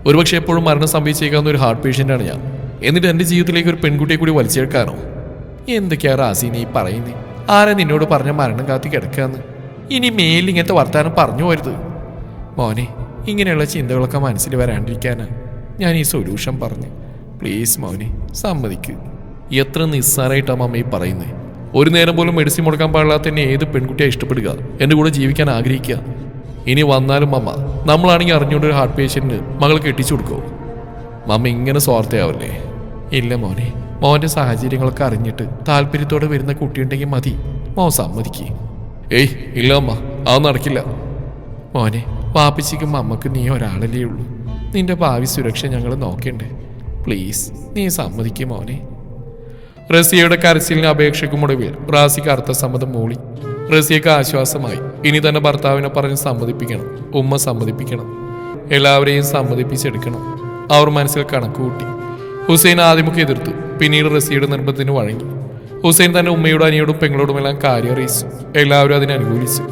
ഒരുപക്ഷെ എപ്പോഴും മരണം സംഭവിച്ചേക്കാവുന്ന ഒരു ഹാർട്ട് പേഷ്യൻ്റാണ് ഞാൻ. എന്നിട്ട് എൻ്റെ ജീവിതത്തിലേക്ക് ഒരു പെൺകുട്ടിയെ കൂടി വലിച്ചെടുക്കാനോ? എന്തൊക്കെയാ റാസി നീ പറയുന്നേ? ആരാ നിന്നോട് പറഞ്ഞ മരണം കാത്തി കിടക്കാന്ന്? ഇനി മേലിൽ ഇങ്ങനത്തെ വർത്താനം പറഞ്ഞു പോരുത് മോനെ. ഇങ്ങനെയുള്ള ചിന്തകളൊക്കെ മനസ്സിൽ വരാണ്ടിരിക്കാനാ ഞാൻ ഈ സൊല്യൂഷൻ പറഞ്ഞു. പ്ലീസ് മോനെ സമ്മതിക്ക്. എത്ര നിസ്സാരമായിട്ടാ മമ്മ ഈ പറയുന്നത്? ഒരു നേരം പോലും മെഡിസിൻ മുടക്കാൻ പാടില്ലാത്ത തന്നെ ഏത് പെൺകുട്ടിയെ ഇഷ്ടപ്പെടുക, എൻ്റെ കൂടെ ജീവിക്കാൻ ആഗ്രഹിക്കുക? ഇനി വന്നാലും മമ്മ, നമ്മളാണെങ്കിൽ അറിഞ്ഞുകൊണ്ട് ഒരു ഹാർട്ട് പേഷ്യൻറ്റിന് മകൾ കെട്ടിച്ചു കൊടുക്കുമോ? മമ്മ ഇങ്ങനെ സ്വാർത്ഥയാവല്ലേ? ഇല്ല മോനെ, മോൻ്റെ സാഹചര്യങ്ങളൊക്കെ അറിഞ്ഞിട്ട് താല്പര്യത്തോടെ വരുന്ന കുട്ടിയുണ്ടെങ്കിൽ മതി. മോൻ സമ്മതിക്ക്. ഏയ് ഇല്ല അമ്മ, അത് നടക്കില്ല. മോനെ, വാപ്പിച്ചിക്കും അമ്മക്ക് നീ ഒരാളല്ലേ ഉള്ളൂ. നിന്റെ ഭാവി സുരക്ഷ ഞങ്ങൾ നോക്കണ്ടേ? പ്ലീസ് നീ സമ്മതിക്കും മോനെ. റസിയയുടെ കരച്ചിലിന് അപേക്ഷയ്ക്കും ഒടുവിൽ റാസിക്ക് അർത്ഥസമ്മതം മൂളി. റസിയക്ക് ആശ്വാസമായി. ഇനി തന്നെ ഭർത്താവിനെ പറഞ്ഞ് സമ്മതിപ്പിക്കണം, ഉമ്മ സമ്മതിപ്പിക്കണം, എല്ലാവരെയും സമ്മതിപ്പിച്ചെടുക്കണം. അവർ മനസ്സിൽ കണക്കുകൂട്ടി. ഹുസൈൻ ആദ്യമൊക്കെ എതിർത്തു, പിന്നീട് റസിയയുടെ നിർബന്ധത്തിന് വഴങ്ങി. ഹുസൈൻ തന്റെ ഉമ്മയോടും അനിയോടും പെങ്ങളോടുമെല്ലാം കാര്യം അറിയിച്ചു. എല്ലാവരും അതിനെ അനുകൂലിച്ചു.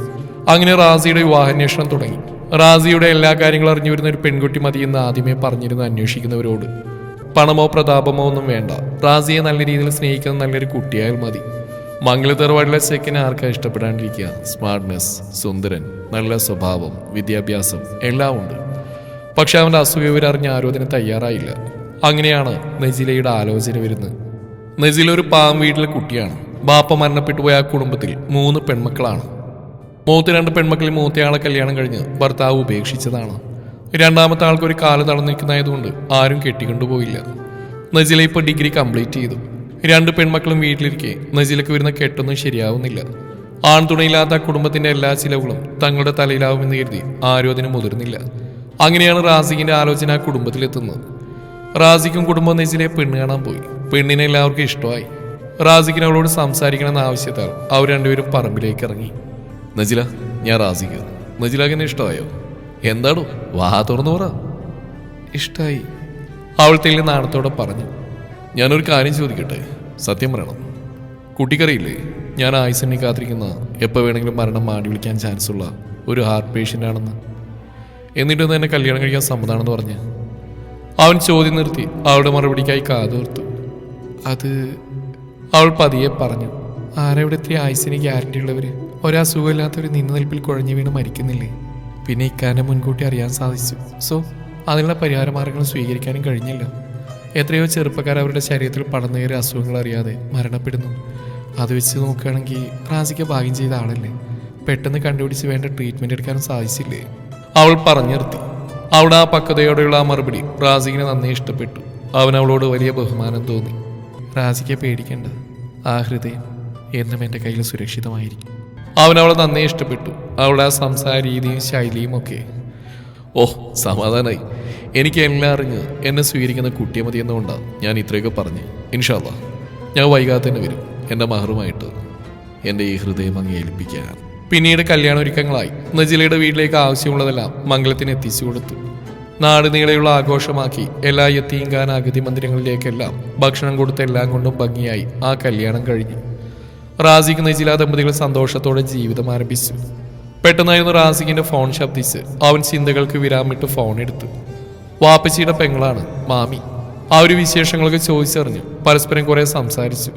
അങ്ങനെ റാസിയുടെ വിവാഹാന്വേഷണം തുടങ്ങി. റാസിയുടെ എല്ലാ കാര്യങ്ങളും അറിഞ്ഞു വരുന്ന ഒരു പെൺകുട്ടി മതിയെന്ന് ആദ്യമേ പറഞ്ഞിരുന്ന അന്വേഷിക്കുന്നവരോട് പണമോ പ്രതാപമോ ഒന്നും വേണ്ട, റാസിയെ നല്ല രീതിയിൽ സ്നേഹിക്കുന്ന നല്ലൊരു കുട്ടിയായാൽ മതി. മംഗളതറവാടിലെ ചെക്കനെ ആർക്കാ ഇഷ്ടപ്പെടാണ്ടിരിക്കുക? സ്മാർട്ട്നെസ്, സുന്ദരൻ, നല്ല സ്വഭാവം, വിദ്യാഭ്യാസം എല്ലാം ഉണ്ട്. പക്ഷെ അവൻ്റെ അസുഖവിവരറിഞ്ഞ ആരോധന തയ്യാറായില്ല. അങ്ങനെയാണ് നജിലയുടെ ആലോചന വരുന്നത്. നജില ഒരു പാവം വീട്ടിലെ കുട്ടിയാണ്. ബാപ്പ മരണപ്പെട്ടു പോയ ആ കുടുംബത്തിൽ 3 പെൺമക്കളാണ്. മൂത്ത 2 പെൺമക്കളിൽ മൂത്തയാളെ കല്യാണം കഴിഞ്ഞ് ഭർത്താവ് ഉപേക്ഷിച്ചതാണ്. രണ്ടാമത്തെ ആൾക്ക് ഒരു കാല് തളർന്നു നിൽക്കുന്നതായതുകൊണ്ട് ആരും കെട്ടിക്കൊണ്ടുപോയില്ല. നജില ഇപ്പോൾ ഡിഗ്രി കംപ്ലീറ്റ് ചെയ്തു. 2 പെൺമക്കളും വീട്ടിലിരിക്കെ നജിലക്ക് വരുന്ന കെട്ടൊന്നും ശരിയാവുന്നില്ല. ആൺതുണയില്ലാത്ത കുടുംബത്തിന്റെ എല്ലാ ചിലവുകളും തങ്ങളുടെ തലയിലാവുമെന്ന് കരുതി ആരും അതിന് മുതിർന്നില്ല. അങ്ങനെയാണ് റാസിക്കിന്റെ ആലോചന ആ കുടുംബത്തിലെത്തുന്നത്. റാസിക്കും കുടുംബം നജിലയെ പെണ്ണ് കാണാൻ പോയി. പെണ്ണിനെ എല്ലാവർക്കും ഇഷ്ടമായി. റാസിക്കിന് അവളോട് സംസാരിക്കണമെന്ന ആവശ്യത്താൽ അവർ രണ്ടുപേരും പറമ്പിലേക്ക് ഇറങ്ങി. നജില, ഞാൻ റാസിക്ക്. നജിലാക്ക് എന്നെ ഇഷ്ടമായോ? എന്താണോ വാ തുറന്നു പറ. ഇഷ്ടമായി, അവൾ തെല്ലി നാണത്തോടെ പറഞ്ഞു. ഞാനൊരു കാര്യം ചോദിക്കട്ടെ? സത്യം പറയണം. കുട്ടിക്കറിയില്ലേ, ഞാൻ ആയുസെണ്ണി കാത്തിരിക്കുന്ന എപ്പോൾ വേണമെങ്കിലും മരണം മാടി വിളിക്കാൻ ചാൻസ് ഉള്ള ഒരു ഹാർട്ട് പേഷ്യൻ്റ് ആണെന്ന്. എന്നിട്ടൊന്ന് എന്നെ കല്യാണം കഴിക്കാൻ സമ്മതമാണെന്ന് പറഞ്ഞ് അവൻ ചോദ്യം നിർത്തി അവളുടെ മറുപടിക്കായി കാതോർത്തു. അത് അവൾ പതിയെ പറഞ്ഞു. ആരെവിടെ എത്തിയ ആയുസിന് ഗ്യാരണ്ടി ഉള്ളവർ? ഒരസുഖമില്ലാത്തവർ നിന്ന നിൽപ്പിൽ കുഴഞ്ഞു വീണ് മരിക്കുന്നില്ലേ? പിന്നെ ഇക്കാര്യം മുൻകൂട്ടി അറിയാൻ സാധിച്ചു. സോ അതിനുള്ള പരിഹാരമാർഗങ്ങൾ സ്വീകരിക്കാനും കഴിഞ്ഞില്ല. എത്രയോ ചെറുപ്പക്കാർ അവരുടെ ശരീരത്തിൽ പടർന്നു കയറിയ അസുഖങ്ങൾ അറിയാതെ മരണപ്പെടുന്നു. അത് വെച്ച് നോക്കുകയാണെങ്കിൽ റാസിക്ക് ഭാഗ്യം ചെയ്ത ആളല്ലേ? പെട്ടെന്ന് കണ്ടുപിടിച്ച് വേണ്ട ട്രീറ്റ്മെൻറ്റ് എടുക്കാനും സാധിച്ചില്ലേ? അവൾ പറഞ്ഞു നിർത്തി. അവിടെ ആ പക്വതയോടെയുള്ള ആ മറുപടി റാസിക്കിനെ നന്നേ ഇഷ്ടപ്പെട്ടു. അവൻ അവളോട് വലിയ ബഹുമാനം തോന്നി. റാസിക്ക് പേടിക്കേണ്ട, ആ ഹൃദയം എന്നും എൻ്റെ കയ്യിൽ സുരക്ഷിതമായിരിക്കും. അവൻ അവളെ നന്നേ ഇഷ്ടപ്പെട്ടു. അവളുടെ ആ സംസാര രീതിയും ശൈലിയും ഒക്കെ. ഓഹ് സമാധാനമായി. എനിക്ക് എല്ലാം അറിഞ്ഞ് എന്നെ സ്വീകരിക്കുന്ന കുട്ടിയെ മതി എന്നുകൊണ്ടാണ് ഞാൻ ഇത്രയൊക്കെ പറഞ്ഞ്. ഇൻഷാ അല്ലാ ഞാൻ വൈകാതെ തന്നെ വരും എൻ്റെ മഹറുമായിട്ട് എൻ്റെ ഈ ഹൃദയം അങ്ങ് ഏൽപ്പിക്കാൻ. പിന്നീട് കല്യാണൊരുക്കങ്ങളായി. നജിലയുടെ വീട്ടിലേക്ക് ആവശ്യമുള്ളതെല്ലാം മംഗലത്തിന് എത്തിച്ചു കൊടുത്തു. നാട് നീളെയുള്ള ആഘോഷമാക്കി. എല്ലാ യത്തീംഖാന അഗതി മന്ദിരങ്ങളിലേക്കെല്ലാം ഭക്ഷണം കൊടുത്ത് എല്ലാം കൊണ്ടും ഭംഗിയായി ആ കല്യാണം കഴിഞ്ഞു. റാസിക്ക് നജില ദമ്പതികൾ സന്തോഷത്തോടെ ജീവിതം ആരംഭിച്ചു. പെട്ടെന്നായിരുന്നു റാസിക്കിന്റെ ഫോൺ ശബ്ദിച്ച്. അവൻ ചിന്തകൾക്ക് വിരാമിട്ട് ഫോൺ എടുത്തു. വാപ്പച്ചിയുടെ പെങ്ങളാണ് മാമി. ആ ഒരു വിശേഷങ്ങളൊക്കെ ചോദിച്ചറിഞ്ഞു. പരസ്പരം കുറെ സംസാരിച്ചു.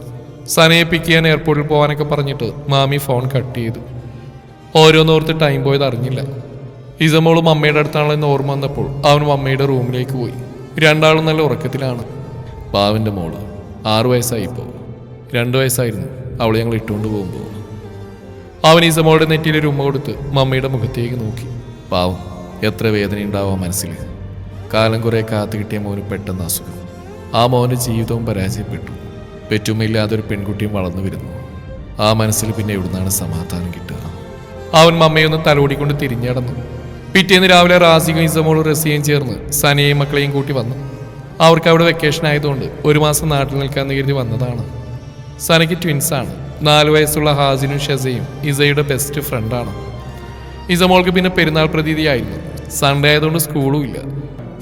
സനയെ പിക്ക് ചെയ്യാൻ എയർപോർട്ടിൽ പോകാനൊക്കെ പറഞ്ഞിട്ട് മാമി ഫോൺ കട്ട് ചെയ്തു. ഓരോന്നോർത്ത് ടൈം പോയത് അറിഞ്ഞില്ല. ഇസമോളും അമ്മയുടെ അടുത്താണെന്ന് ഓർമ്മ വന്നപ്പോൾ അവൻ അമ്മയുടെ റൂമിലേക്ക് പോയി. രണ്ടാളും നല്ല ഉറക്കത്തിലാണ്. പാവൻ്റെ മോള് 6 വയസ്സായിപ്പോൾ. 2 വയസ്സായിരുന്നു അവൾ ഞങ്ങൾ ഇട്ടുകൊണ്ട് പോകുമ്പോൾ. അവൻ ഇസമോളുടെ നെറ്റിയിലൊരു ഉമ്മ കൊടുത്ത് മമ്മയുടെ മുഖത്തേക്ക് നോക്കി. പാവം, എത്ര വേദന ഉണ്ടാവാം മനസ്സിൽ. കാലം കുറെ കാത്തു കിട്ടിയ മോന് പെട്ടെന്ന് അസുഖം. ആ മോൻ്റെ ജീവിതവും പരാജയപ്പെട്ടു. പെറ്റുമ്മയില്ലാതൊരു പെൺകുട്ടിയും വളർന്നു വരുന്നു. ആ മനസ്സിൽ പിന്നെ എവിടുന്നാണ് സമാധാനം കിട്ടുക? അവൻ മമ്മയൊന്ന് തലോടിക്കൊണ്ട് തിരിഞ്ഞടന്നു. പിറ്റേന്ന് രാവിലെ റാസിക്കും ഇസമോളും റസിയയും ചേർന്ന് സനയെയും മക്കളെയും കൂട്ടി വന്നു. അവർക്ക് അവിടെ വെക്കേഷൻ ആയതുകൊണ്ട് 1 മാസം നാട്ടിൽ നിൽക്കാമെന്ന് കരുതി വന്നതാണ്. സനയ്ക്ക് ട്വിൻസാണ്. 4 വയസ്സുള്ള ഹാസിനും ഷസയും ഇസയുടെ ബെസ്റ്റ് ഫ്രണ്ടാണ്. ഇസമോൾക്ക് പിന്നെ പെരുന്നാൾ പ്രതീതിയായിരുന്നു. സൺഡേ ആയതുകൊണ്ട് സ്കൂളും ഇല്ല.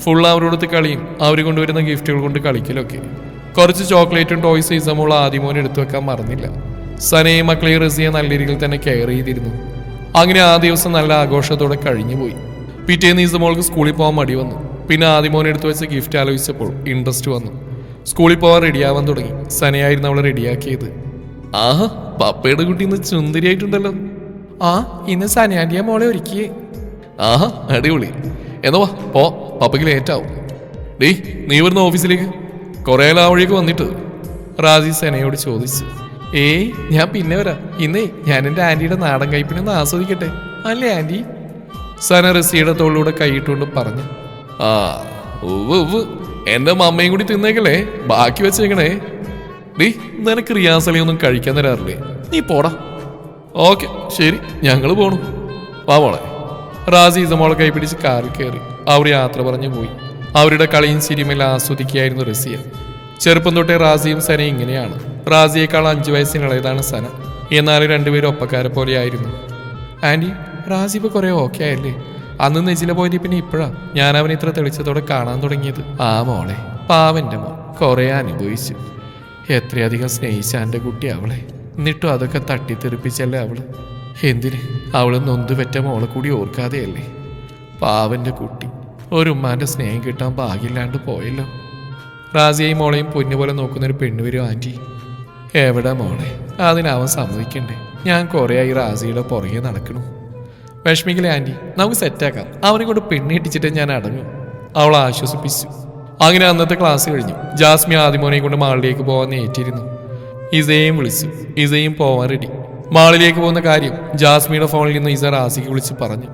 ഫുൾ അവരോടൊത്ത് കളിയും അവർ കൊണ്ടുവരുന്ന ഗിഫ്റ്റുകൾ കൊണ്ട് കളിക്കലൊക്കെ. കുറച്ച് ചോക്ലേറ്റും ടോയ്സും ഇസമോൾ ആദ്യമോൻ എടുത്തു വെക്കാൻ മറന്നില്ല. സനയെയും മക്കളെയും റസിയെ നല്ല രീതിയിൽ തന്നെ കെയർ ചെയ്തിരുന്നു. അങ്ങനെ ആ ദിവസം നല്ല ആഘോഷത്തോടെ കഴിഞ്ഞുപോയി. പിറ്റേന്ന് ഇസമോൾക്ക് സ്കൂളിൽ പോകാൻ മടി വന്നു. പിന്നെ ആദ്യമോൻ എടുത്തു വെച്ച ഗിഫ്റ്റ് ആലോചിച്ചപ്പോൾ ഇൻട്രസ്റ്റ് വന്നു. സ്കൂളിൽ പോകാൻ റെഡിയാവാൻ തുടങ്ങി. സനയായിരുന്നു അവളെ റെഡിയാക്കിയത്. ആഹാ, പപ്പയുടെ കുട്ടി ഇന്ന് സുന്ദരിയായിട്ടുണ്ടല്ലോ. ആ, ഇന്ന് സനയാൻറ്റിയ മോളെ ഒരുക്കിയേ. ആഹാ, അടിപൊളി. എന്നാ വാ പോ, പപ്പയ്ക്ക് ലേറ്റാവും. ഡേയ്, നീ വരുന്ന ഓഫീസിലേക്ക് കുറേ ആ വഴിയൊക്കെ വന്നിട്ട് റാജി സനയോട് ചോദിച്ചു. ഏയ്, ഞാൻ പിന്നെ വരാം. ഇന്നേ ഞാൻ എൻ്റെ ആൻറ്റിയുടെ നാടൻ കയ്പിനൊന്ന് ആസ്വദിക്കട്ടെ, അല്ലേ ആൻറ്റി? സന റസിയുടെ തോളിലൂടെ കൈയിട്ടുകൊണ്ട് പറഞ്ഞു. ആ ഉവ് എന്റെ മമ്മയും കൂടി തിന്നേക്കല്ലേ, ബാക്കി വെച്ചേക്കണേ. ഡീ, നിനക്ക് റിയാസളിയൊന്നും കഴിക്കാൻ തരാറില്ലേ? നീ പോടാ. ഓക്കെ ശരി, ഞങ്ങൾ പോണു. വാ മോളെ. റാസി ഇസമോളെ കൈപിടിച്ച് കാറിൽ കയറി അവർ യാത്ര പറഞ്ഞു പോയി. അവരുടെ കളിയും ചിരിയുമെല്ലാം ആസ്വദിക്കുകയായിരുന്നു റസിയ. ചെറുപ്പം തൊട്ടേ റാസിയും സനയും ഇങ്ങനെയാണ്. റാസിയേക്കാൾ 5 വയസ്സിനുള്ളതാണ് സന. എന്നാലും രണ്ടുപേരും ഒപ്പക്കാരെ പോലെയായിരുന്നു. ആൻറ്റി, റാസി ഇപ്പോൾ കുറേ ഓക്കെ ആയല്ലേ? അന്ന് നെജില പോയത് പിന്നെ ഇപ്പോഴാ ഞാൻ അവനെ ഇത്ര തെളിച്ചത്തോടെ കാണാൻ തുടങ്ങിയത്. ആ മോളെ, പാവന്റെ മോൻ കുറേ അനുഭവിച്ചു. എത്രയധികം സ്നേഹിച്ച എൻ്റെ കുട്ടി അവളെ. എന്നിട്ടും അതൊക്കെ തട്ടിത്തെറിപ്പിച്ചല്ലേ അവള്. എന്തിന്? അവള് നൊന്തുപെറ്റ മോളെ കൂടി ഓർക്കാതെയല്ലേ. പാവന്റെ കുട്ടി ഒരു ഉമ്മാന്റെ സ്നേഹം കിട്ടാൻ ഭാഗ്യമില്ലാണ്ട് പോയല്ലോ. റാസിയെയും മോളെയും പൊന്നുപോലെ നോക്കുന്നൊരു പെണ്ണ് വരും ആൻറ്റി. എവിടെ മോളെ, അതിനവൻ സമ്മതിക്കണ്ടേ? ഞാൻ കുറേ ആയി റാസിയുടെ പുറകെ നടക്കണു. വിഷമിക്കലേ ആൻറ്റി, നമുക്ക് സെറ്റാക്കാം. അവനെ കൊണ്ട് പെണ്ണ് ഇട്ടിച്ചിട്ട് ഞാൻ അടങ്ങും. അവൾ ആശ്വസിപ്പിച്ചു. അങ്ങനെ അന്നത്തെ ക്ലാസ് കഴിഞ്ഞു. ജാസ്മി ആദിമോനെ കൊണ്ട് മാളിലേക്ക് പോകാൻ നേറ്റിരുന്നു. ഇസയും വിളിച്ചു. ഇസയും പോവാൻ റെഡി. മാളിലേക്ക് പോകുന്ന കാര്യം ജാസ്മിയുടെ ഫോണിൽ നിന്ന് ഇസ റാസിക്ക് വിളിച്ച് പറഞ്ഞു.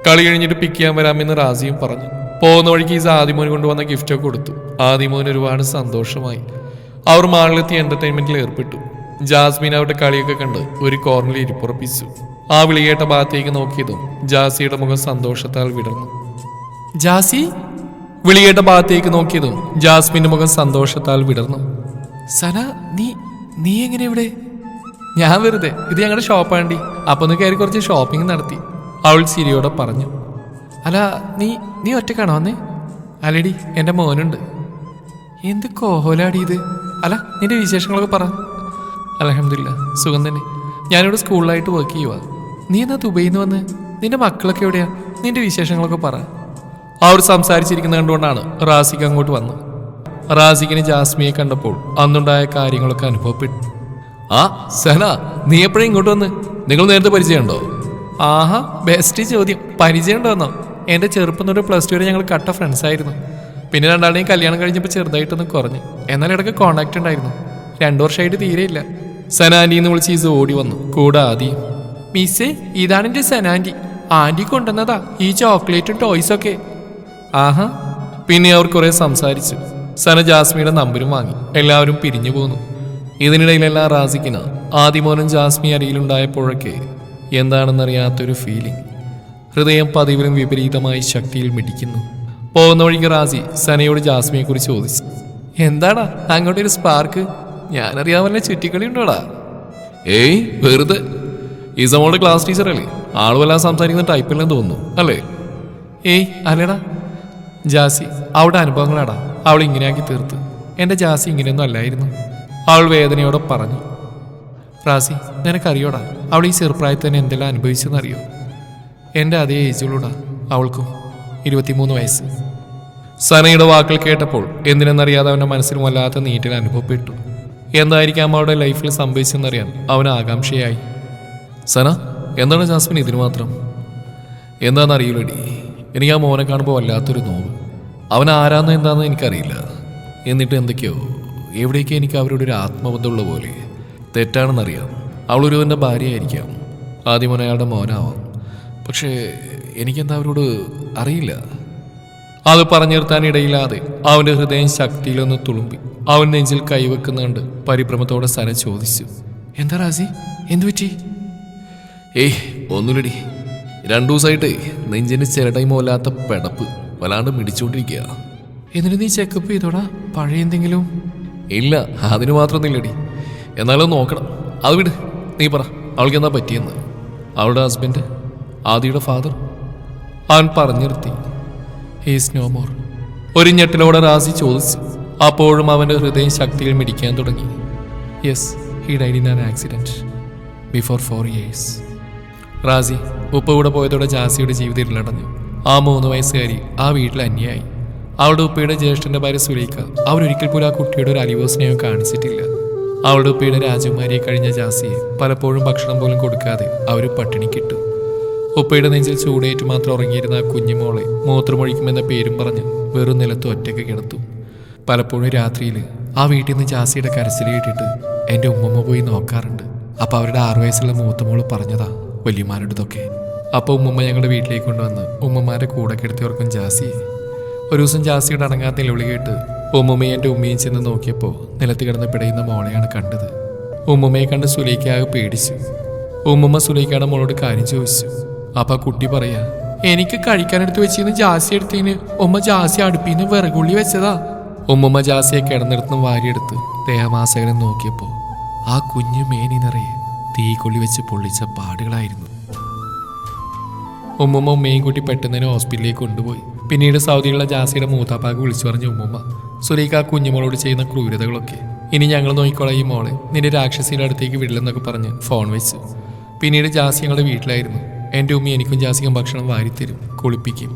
കളി കഴിഞ്ഞിട്ട് പിക്ക് ചെയ്യാൻ വരാമെന്ന് റാസിയും പറഞ്ഞു. പോകുന്ന വഴിക്ക് ഇസ ആദിമോന് കൊണ്ടുവന്ന ഗിഫ്റ്റൊക്കെ കൊടുത്തു. ആദിമോന് ഒരുപാട് സന്തോഷമായി. അവർ മാളിലെത്തി എന്റർടൈൻമെന്റിൽ ഏർപ്പെട്ടു. ജാസ്മിൻ അവരുടെ കളിയൊക്കെ കണ്ട് ഒരു കോർണറിൽ ഇരിപ്പുറപ്പിച്ചു. ആ വിളികേട്ട ഭാഗത്തേക്ക് നോക്കിയതും ജാസിയുടെ മുഖം സന്തോഷത്താൽ വിടർന്നു. ജാസി? വിളികേട്ട ഭാഗത്തേക്ക് നോക്കിയതും ജാസ്മിന്റെ മുഖം സന്തോഷത്താൽ വിടർന്നു. സന, നീ എങ്ങനെ ഇവിടെ? ഞാൻ വെറുതെ, ഇത് ഞങ്ങളുടെ ഷോപ്പാണ്ടി, അപ്പൊ ഒന്ന് കയറി കുറച്ച് ഷോപ്പിംഗ് നടത്തി, അവൾ ചിരിയോടെ പറഞ്ഞു. അല്ല, നീ ഒറ്റക്കാണോ വന്നേ? അല്ലടി, എൻ്റെ മോനുണ്ട്. എന്ത് കോഹോലാടി ഇത്? അല്ല, നിന്റെ വിശേഷങ്ങളൊക്കെ പറ. അൽഹംദുലില്ലാ, സുഖം തന്നെ. ഞാനിവിടെ സ്കൂളിലായിട്ട് വർക്ക് ചെയ്യുക. നീ എന്നാ ദുബൈയിൽ നിന്ന് വന്ന്? നിന്റെ മക്കളൊക്കെ എവിടെയാ? നിന്റെ വിശേഷങ്ങളൊക്കെ പറ. അവർ സംസാരിച്ചിരിക്കുന്ന കണ്ടുകൊണ്ടാണ് റാസിക്ക് അങ്ങോട്ട് വന്നത്. റാസിക്കിന് ജാസ്മിയെ കണ്ടപ്പോൾ അന്നുണ്ടായ കാര്യങ്ങളൊക്കെ അനുഭവപ്പെട്ടു. ആ സന, നീ എപ്പോഴും ഇങ്ങോട്ട് വന്ന്? നിങ്ങൾ നേരത്തെ പരിചയമുണ്ടോ? ആഹാ, ബെസ്റ്റ് ചോദ്യം. പരിചയം ഉണ്ടോന്നോ? എൻ്റെ ചെറുപ്പം തൊട്ട് +2 വരെ ഞങ്ങൾ കട്ട ഫ്രണ്ട്സ് ആയിരുന്നു. പിന്നെ രണ്ടാളുടെയും കല്യാണം കഴിഞ്ഞപ്പോൾ ചെറുതായിട്ടൊന്ന് കുറഞ്ഞു. എന്നാൽ ഇടയ്ക്ക് കോണ്ടാക്ട് ഉണ്ടായിരുന്നു. 2 വർഷമായിട്ട് തീരെയില്ല. സനാൻറ്റിന്ന് വിളിച്ച് ഈസ് ഓടി വന്നു. കൂടെ ആദ്യം. മിസ്സേ, ഇതാണ് എൻ്റെ സനാൻറ്റി. ആൻറ്റി കൊണ്ടുവന്നതാ ഈ ചോക്ലേറ്റും ടോയ്സൊക്കെ. ആഹാ. പിന്നെ അവർ കുറെ സംസാരിച്ചു. സന ജാസ്മിയുടെ നമ്പരും വാങ്ങി. എല്ലാവരും പിരിഞ്ഞു പോന്നു. ഇതിനിടയിലെല്ലാം റാസിക്കിന് ആദിമോനും ജാസ്മി അരിയിലുണ്ടായപ്പോഴൊക്കെ എന്താണെന്നറിയാത്തൊരു ഫീലിംഗ്. ഹൃദയം പതിവിലും വിപരീതമായി ശക്തിയിൽ മിടിക്കുന്നു. പോകുന്ന വഴിക്ക് റാസി സനയോട് ജാസ്മിയെ കുറിച്ച് ചോദിച്ചു. എന്താടാ അങ്ങോട്ടൊരു സ്പാർക്ക്? ഞാനറിയാമല്ലേ ചുറ്റിക്കളി ഉണ്ടോടാ? ഏയ് വെറുതെ. ഇസമോളുടെ ക്ലാസ് ടീച്ചർ അല്ലേ? ആളുമെല്ലാം സംസാരിക്കുന്ന ടൈപ്പില്ലെന്ന് തോന്നുന്നു അല്ലേ? ഏയ് അല്ലടാ ജാസി, അവിടെ അനുഭവങ്ങളാടാ അവൾ ഇങ്ങനെയാക്കി തീർത്ത്. എൻ്റെ ജാസി ഇങ്ങനെയൊന്നും അല്ലായിരുന്നു, അവൾ വേദനയോടെ പറഞ്ഞു. റാസി, നിനക്കറിയോടാ അവൾ ഈ ചെറുപ്രായത്തിൽ തന്നെ എന്തെല്ലാം അനുഭവിച്ചെന്നറിയോ? എൻ്റെ അതേ ഏജുള്ളൂടാ അവൾക്കും, 23 വയസ്സ്. സനയുടെ വാക്കുകൾ കേട്ടപ്പോൾ എന്തിനെന്നറിയാതെ അവൻ്റെ മനസ്സിൽ വല്ലാത്ത നീറ്റൽ അനുഭവപ്പെട്ടു. എന്തായിരിക്കാം അവളുടെ ലൈഫിൽ സംഭവിച്ചെന്നറിയാൻ അവന് ആകാംക്ഷയായി. സന, എന്താണ് ജാസ്മിൻ ഇതിന് മാത്രം? എന്താണെന്നറിയില്ലടി, എനിക്ക് ആ മോനെ കാണുമ്പോൾ വല്ലാത്തൊരു നോവ്. അവൻ ആരാന്നോ എന്താണെന്ന് എനിക്കറിയില്ല. എന്നിട്ട് എന്തൊക്കെയോ എവിടേക്കോ എനിക്ക് അവരോട് ഒരു ആത്മബന്ധമുള്ള പോലെ. തെറ്റാണെന്നറിയാം, അവളൊരുവൻ്റെ ഭാര്യയായിരിക്കാം, ആദ്യമോൻ അയാളുടെ മോനാവാം. പക്ഷേ എനിക്കെന്താ അവരോട് അറിയില്ല. അത് പറഞ്ഞു നിർത്താനിടയില്ലാതെ അവൻ്റെ ഹൃദയം ശക്തിയിലൊന്ന് തുളുമ്പി. അവൻ നെഞ്ചിൽ കൈവെക്കുന്നുണ്ട് പരിഭ്രമത്തോടെ സന ചോദിച്ചു. എന്താ റാസി, എന്തു പറ്റി? ഏയ് ഒന്നുമില്ലടി, 2 ദിവസമായിട്ട് നെഞ്ചിന് ചിരടൈമോല്ലാത്ത പെടപ്പ് വല്ലാണ്ട് മിടിച്ചോണ്ടിരിക്കുക. എന്നിട്ട് നീ ചെക്കപ്പ് ചെയ്തോടാ? പഴയ എന്തെങ്കിലും? ഇല്ല, അതിന് മാത്രമൊന്നുമില്ലടി. എന്നാലും നോക്കണം. അത് വിട്, നീ പറ, അവൾക്ക് എന്താ പറ്റിയെന്ന്. അവളുടെ ഹസ്ബൻഡ്, ആദിയുടെ ഫാദർ. അവൻ പറഞ്ഞു നിർത്തി. He's no more. ഒരു ഞെട്ടിലോടെ റാസി ചോദിച്ചു. അപ്പോഴും അവൻ്റെ ഹൃദയം ശക്തിയിൽ മിടിക്കാൻ തുടങ്ങി. Yes, he died in an accident before 4 years. Razi ഉപ്പ കൂടെ പോയതോടെ ജാസിയുടെ ജീവിതം ഇരുളടഞ്ഞു. ആ 3 വയസ്സുകാരി ആ വീട്ടിൽ അന്യായി. അവളുടെ ഉപ്പയുടെ ജ്യേഷ്ഠന്റെ ഭാര്യ സുലൈഖ അവരൊരിക്കൽ പോലും ആ കുട്ടിയുടെ ഒരു അലിവോ സ്നേഹം കാണിച്ചിട്ടില്ല. അവളുടെ ഉപ്പയുടെ രാജകുമാരിയെ കഴിഞ്ഞ ജാസിയെ പലപ്പോഴും ഭക്ഷണം പോലും കൊടുക്കാതെ അവർ പട്ടിണിക്കിട്ടു. ഉപ്പയുടെ നെഞ്ചിൽ ചൂടേറ്റ് മാത്രം ഉറങ്ങിയിരുന്ന ആ കുഞ്ഞുമോളെ മൂത്രമൊഴിക്കുമെന്ന പേരും പറഞ്ഞ് വെറും നിലത്ത് ഒറ്റയ്ക്ക് കിടത്തും. പലപ്പോഴും രാത്രിയിൽ ആ വീട്ടിൽ നിന്ന് ജാസിയുടെ കരച്ചിൽ കേട്ടിട്ട് എൻ്റെ ഉമ്മമ്മ പോയി നോക്കാറുണ്ട്. അപ്പോൾ അവരുടെ 6 വയസ്സുള്ള മൂത്തമോള് പറഞ്ഞതാ വലിയമാരുടേതൊക്കെ. അപ്പോൾ ഉമ്മമ്മ ഞങ്ങളുടെ വീട്ടിലേക്ക് കൊണ്ടുവന്ന് ഉമ്മമാരുടെ കൂടെ കിടത്തിയവർക്കും ജാസിയെ. ഒരു ദിവസം ജാസിയുടെ അടങ്ങാത്ത നിലവിളി കേട്ട് ഉമ്മുമ്മയും എൻ്റെ ഉമ്മയും ചെന്ന് നോക്കിയപ്പോൾ നിലത്ത് കിടന്ന് പിടയുന്ന മോളെയാണ് കണ്ടത്. ഉമ്മുമ്മയെ കണ്ട് സുലൈഖയാകെ പേടിച്ചു. ഉമ്മുമ്മ സുലൈഖയുടെ മോളോട് കാര്യം ചോദിച്ചു. അപ്പം ആ കുട്ടി പറയാ, എനിക്ക് കഴിക്കാനെടുത്ത് വെച്ചിരുന്ന് ജാസി എടുത്തതിന് ഉമ്മ ജാസി അടുപ്പിന്ന് വിറകുള്ളി വെച്ചതാ. ഉമ്മുമ്മ ജാസിയെ കിടന്നിടത്തുനിന്ന് വാരിയെടുത്ത് ദേഹമാസകരം നോക്കിയപ്പോൾ ആ കുഞ്ഞു മേനി നിറയെ തീക്കൊള്ളി വെച്ച് പൊള്ളിച്ച പാടുകളായിരുന്നു. ഉമ്മുമ്മ ഉമ്മയും കൂട്ടി പെട്ടെന്ന് ഹോസ്പിറ്റലിലേക്ക് കൊണ്ടുപോയി. പിന്നീട് സൗദിയിലുള്ള ജാസിയുടെ മൂത്താപ്പാക്ക് വിളിച്ചു പറഞ്ഞു ഉമ്മുമ്മ സുലൈഖ ആ കുഞ്ഞുമോളോട് ചെയ്യുന്ന ക്രൂരതകളൊക്കെ. ഇനി ഞങ്ങൾ നോക്കിക്കോളാം ഈ മോളെ, നിന്റെ രാക്ഷസിയുടെ അടുത്തേക്ക് വിടില്ലെന്നൊക്കെ പറഞ്ഞ് ഫോൺ വെച്ചു. പിന്നീട് ജാസി ഞങ്ങളുടെ വീട്ടിലായിരുന്നു. എൻ്റെ ഉമ്മി എനിക്കും ജാസിക്കും ഭക്ഷണം വാരിത്തരും, കുളിപ്പിക്കും.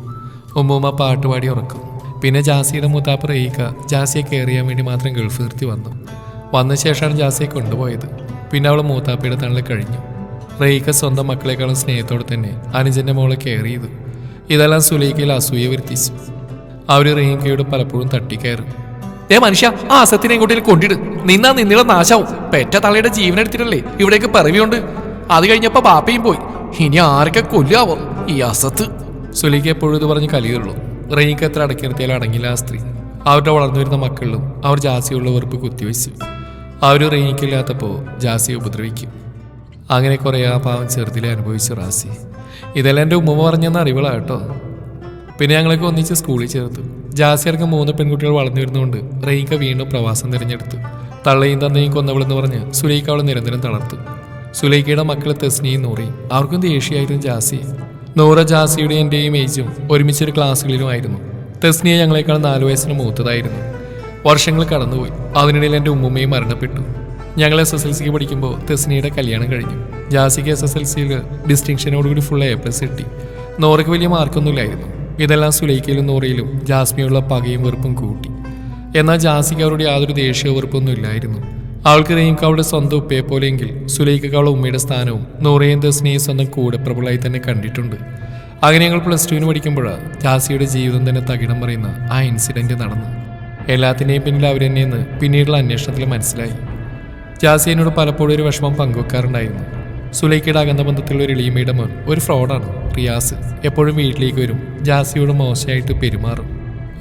ഉമ്മുമ്മ പാട്ടുപാടി ഉറക്കും. പിന്നെ ജാസിയുടെ മൂത്താപ്പ റഹീഖ ജാസിയെ കെയർ ചെയ്യാൻ വേണ്ടി മാത്രം ഗൾഫ് നിർത്തി വന്ന ശേഷമാണ് ജാസിയെ കൊണ്ടുപോയത്. പിന്നെ അവൾ മൂത്താപ്പയുടെ തണലിൽ കഴിഞ്ഞു. റഹീഖ സ്വന്തം മക്കളെക്കാളും സ്നേഹത്തോടെ തന്നെ അനുജൻ്റെ മോളെ കെയർ ചെയ്തു. ഇതെല്ലാം സുലൈഖയിൽ അസൂയ വരുത്തിച്ചു. അവർ റഹീഖയോട് പലപ്പോഴും തട്ടിക്കയറും. മനുഷ്യ ആ അസത്തിനെ ഇങ്ങോട്ടേക്ക് കൊണ്ടിട്, നിന്നിടെ നാശാവും. പെറ്റ തള്ളയുടെ ജീവനെടുത്തിട്ടല്ലേ ഇവിടേക്ക് പിറവിയുണ്ട്. അത് കഴിഞ്ഞപ്പോ ബാപ്പയും പോയി, ഇനി ആരൊക്കെ കൊല്ലാവോ ഈ അസത്ത്. സുലൈഖ എപ്പോഴും ഇത് പറഞ്ഞ് കലിയുള്ളൂ. റഹീഖ എത്ര അടക്കി നിർത്തിയാലും അടങ്ങില്ല ആ സ്ത്രീ. അവരുടെ വളർന്നു വരുന്ന മക്കളിലും അവർ ജാസിയുള്ള വെറുപ്പ് കുത്തിവെച്ചു. അവർ റഹീഖില്ലാത്തപ്പോൾ ജാസിയെ ഉപദ്രവിക്കും. അങ്ങനെ കുറേ ആ പാവം ചെറുതിലെ അനുഭവിച്ചു റാസി. ഇതെല്ലാം എൻ്റെ ഉമ്മ പറഞ്ഞെന്ന അറിവുകളാണ് കേട്ടോ. പിന്നെ ഞങ്ങളൊക്കെ ഒന്നിച്ച് സ്കൂളിൽ ചേർത്തു. ജാസി അടക്കം 3 പെൺകുട്ടികൾ വളർന്നു വരുന്നതുകൊണ്ട് റഹീഖ വീണ്ടും പ്രവാസം തിരഞ്ഞെടുത്തു. തള്ളയും തന്തയും കൊന്നവളെന്ന് പറഞ്ഞ് സുലൈഖ അവളെ നിരന്തരം തളർത്തു. സുലൈഖയുടെ മക്കൾ തെസ്നിയും നൂറയും, അവർക്കും ദേഷ്യമായിരുന്നു ജാസി. നൂറ ജാസിയുടെ എൻ്റെയും ഏജും ഒരുമിച്ചൊരു ക്ലാസ്സുകളിലുമായിരുന്നു. തെസ്നിയെ ഞങ്ങളെക്കാൾ 4 വയസ്സിന് മൂത്തതായിരുന്നു. വർഷങ്ങൾ കടന്നുപോയി. അതിനിടയിൽ എൻ്റെ ഉമ്മുമ്മയും മരണപ്പെട്ടു. ഞങ്ങൾ SSLC പഠിക്കുമ്പോൾ തെസ്നിയുടെ കല്യാണം കഴിഞ്ഞു. ജാസിക്ക് SSLCയിൽ ഡിസ്റ്റിങ്ഷനോടുകൂടി ഫുൾ A+ കിട്ടി. നോറയ്ക്ക് വലിയ മാർക്കൊന്നുമില്ലായിരുന്നു. ഇതെല്ലാം സുലൈഖയിലും നൂറയിലും ജാസ്മിയുള്ള പകയും വെറുപ്പും കൂട്ടി. എന്നാൽ ജാസിക്ക് അവരുടെ യാതൊരു ദേഷ്യ വെറുപ്പൊന്നും ഇല്ലായിരുന്നു. അവൾക്ക് റഹീഖ് അവളുടെ സ്വന്തം ഉപ്പയെ പോലെയെങ്കിൽ സുലൈഖയ്ക്ക് അവളുടെ ഉമ്മയുടെ സ്ഥാനവും നൂറയും തെസ്നിയും സ്വന്തം കൂടെപ്രബളായി തന്നെ കണ്ടിട്ടുണ്ട്. അങ്ങനെ ഞങ്ങൾ +2 പഠിക്കുമ്പോഴാണ് ജാസിയുടെ ജീവിതം തന്നെ തകിടം പറയുന്ന ആ ഇൻസിഡന്റ് നടന്നു. എല്ലാത്തിൻ്റെയും പിന്നിൽ അവരെന്നെയെന്ന് പിന്നീടുള്ള അന്വേഷണത്തിൽ മനസ്സിലായി. ജാസി എന്നോട് പലപ്പോഴും ഒരു വിഷമം പങ്കുവെക്കാറുണ്ടായിരുന്നു. സുലൈഖയുടെ അകന്ന ബന്ധത്തിലുള്ള ഒരു എളിയമ്മയുടെ മോൻ ഒരു ഫ്രോഡാണ് റിയാസ്. എപ്പോഴും വീട്ടിലേക്ക് വരും, ജാസിയോട് മോശമായിട്ട് പെരുമാറും.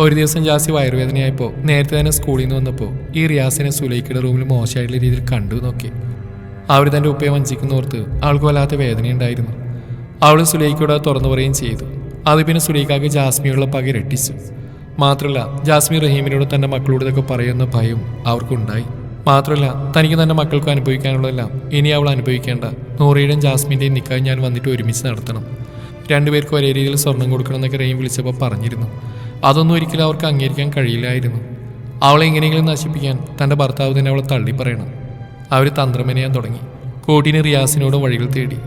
ഒരു ദിവസം ജാസി വയറുവേദനയായപ്പോൾ നേരത്തെ തന്നെ സ്കൂളിൽ നിന്ന് വന്നപ്പോൾ ഈ റിയാസിനെ സുലൈഖയുടെ റൂമിൽ മോശമായിട്ടുള്ള രീതിയിൽ കണ്ടു നോക്കി. അവർ തൻ്റെ ഉപ്പയെ വഞ്ചിക്കുന്നോർത്ത് അവൾക്ക് വല്ലാത്ത വേദനയുണ്ടായിരുന്നു. അവൾ സുലൈഖയോട് അത് തുറന്നു പറയുകയും ചെയ്തു. അത് പിന്നെ സുലൈഖയ്ക്ക് ജാസ്മിയുള്ള പക രട്ടിച്ചു. മാത്രമല്ല ജാസ്മി റഹീമിനോട് തൻ്റെ മക്കളോട് ഇതൊക്കെ പറയുന്ന ഭയം അവർക്കുണ്ടായി. മാത്രമല്ല തനിക്ക് തൻ്റെ മക്കൾക്ക് അനുഭവിക്കാനുള്ളതെല്ലാം ഇനി അവൾ അനുഭവിക്കേണ്ട. നൂറയുടെയും ജാസ്മിൻ്റെയും നിക്കാഹ് ഞാൻ വന്നിട്ട് ഒരുമിച്ച് നടത്തണം. 2 പേർക്കും ഒരേ രീതിയിൽ സ്വർണം കൊടുക്കണം എന്നൊക്കെ റഹീം വിളിച്ചപ്പോൾ പറഞ്ഞിരുന്നു. അതൊന്നും ഒരിക്കലും അവർക്ക് അംഗീകരിക്കാൻ കഴിയില്ലായിരുന്നു. അവളെ എങ്ങനെയെങ്കിലും നശിപ്പിക്കാൻ തൻ്റെ ഭർത്താവ് തന്നെ അവളെ തള്ളി പറയണം. അവർ തന്ത്രമെനയാൻ തുടങ്ങി. കോട്ടിന് റിയാസിനോട് വഴികൾ തേടി.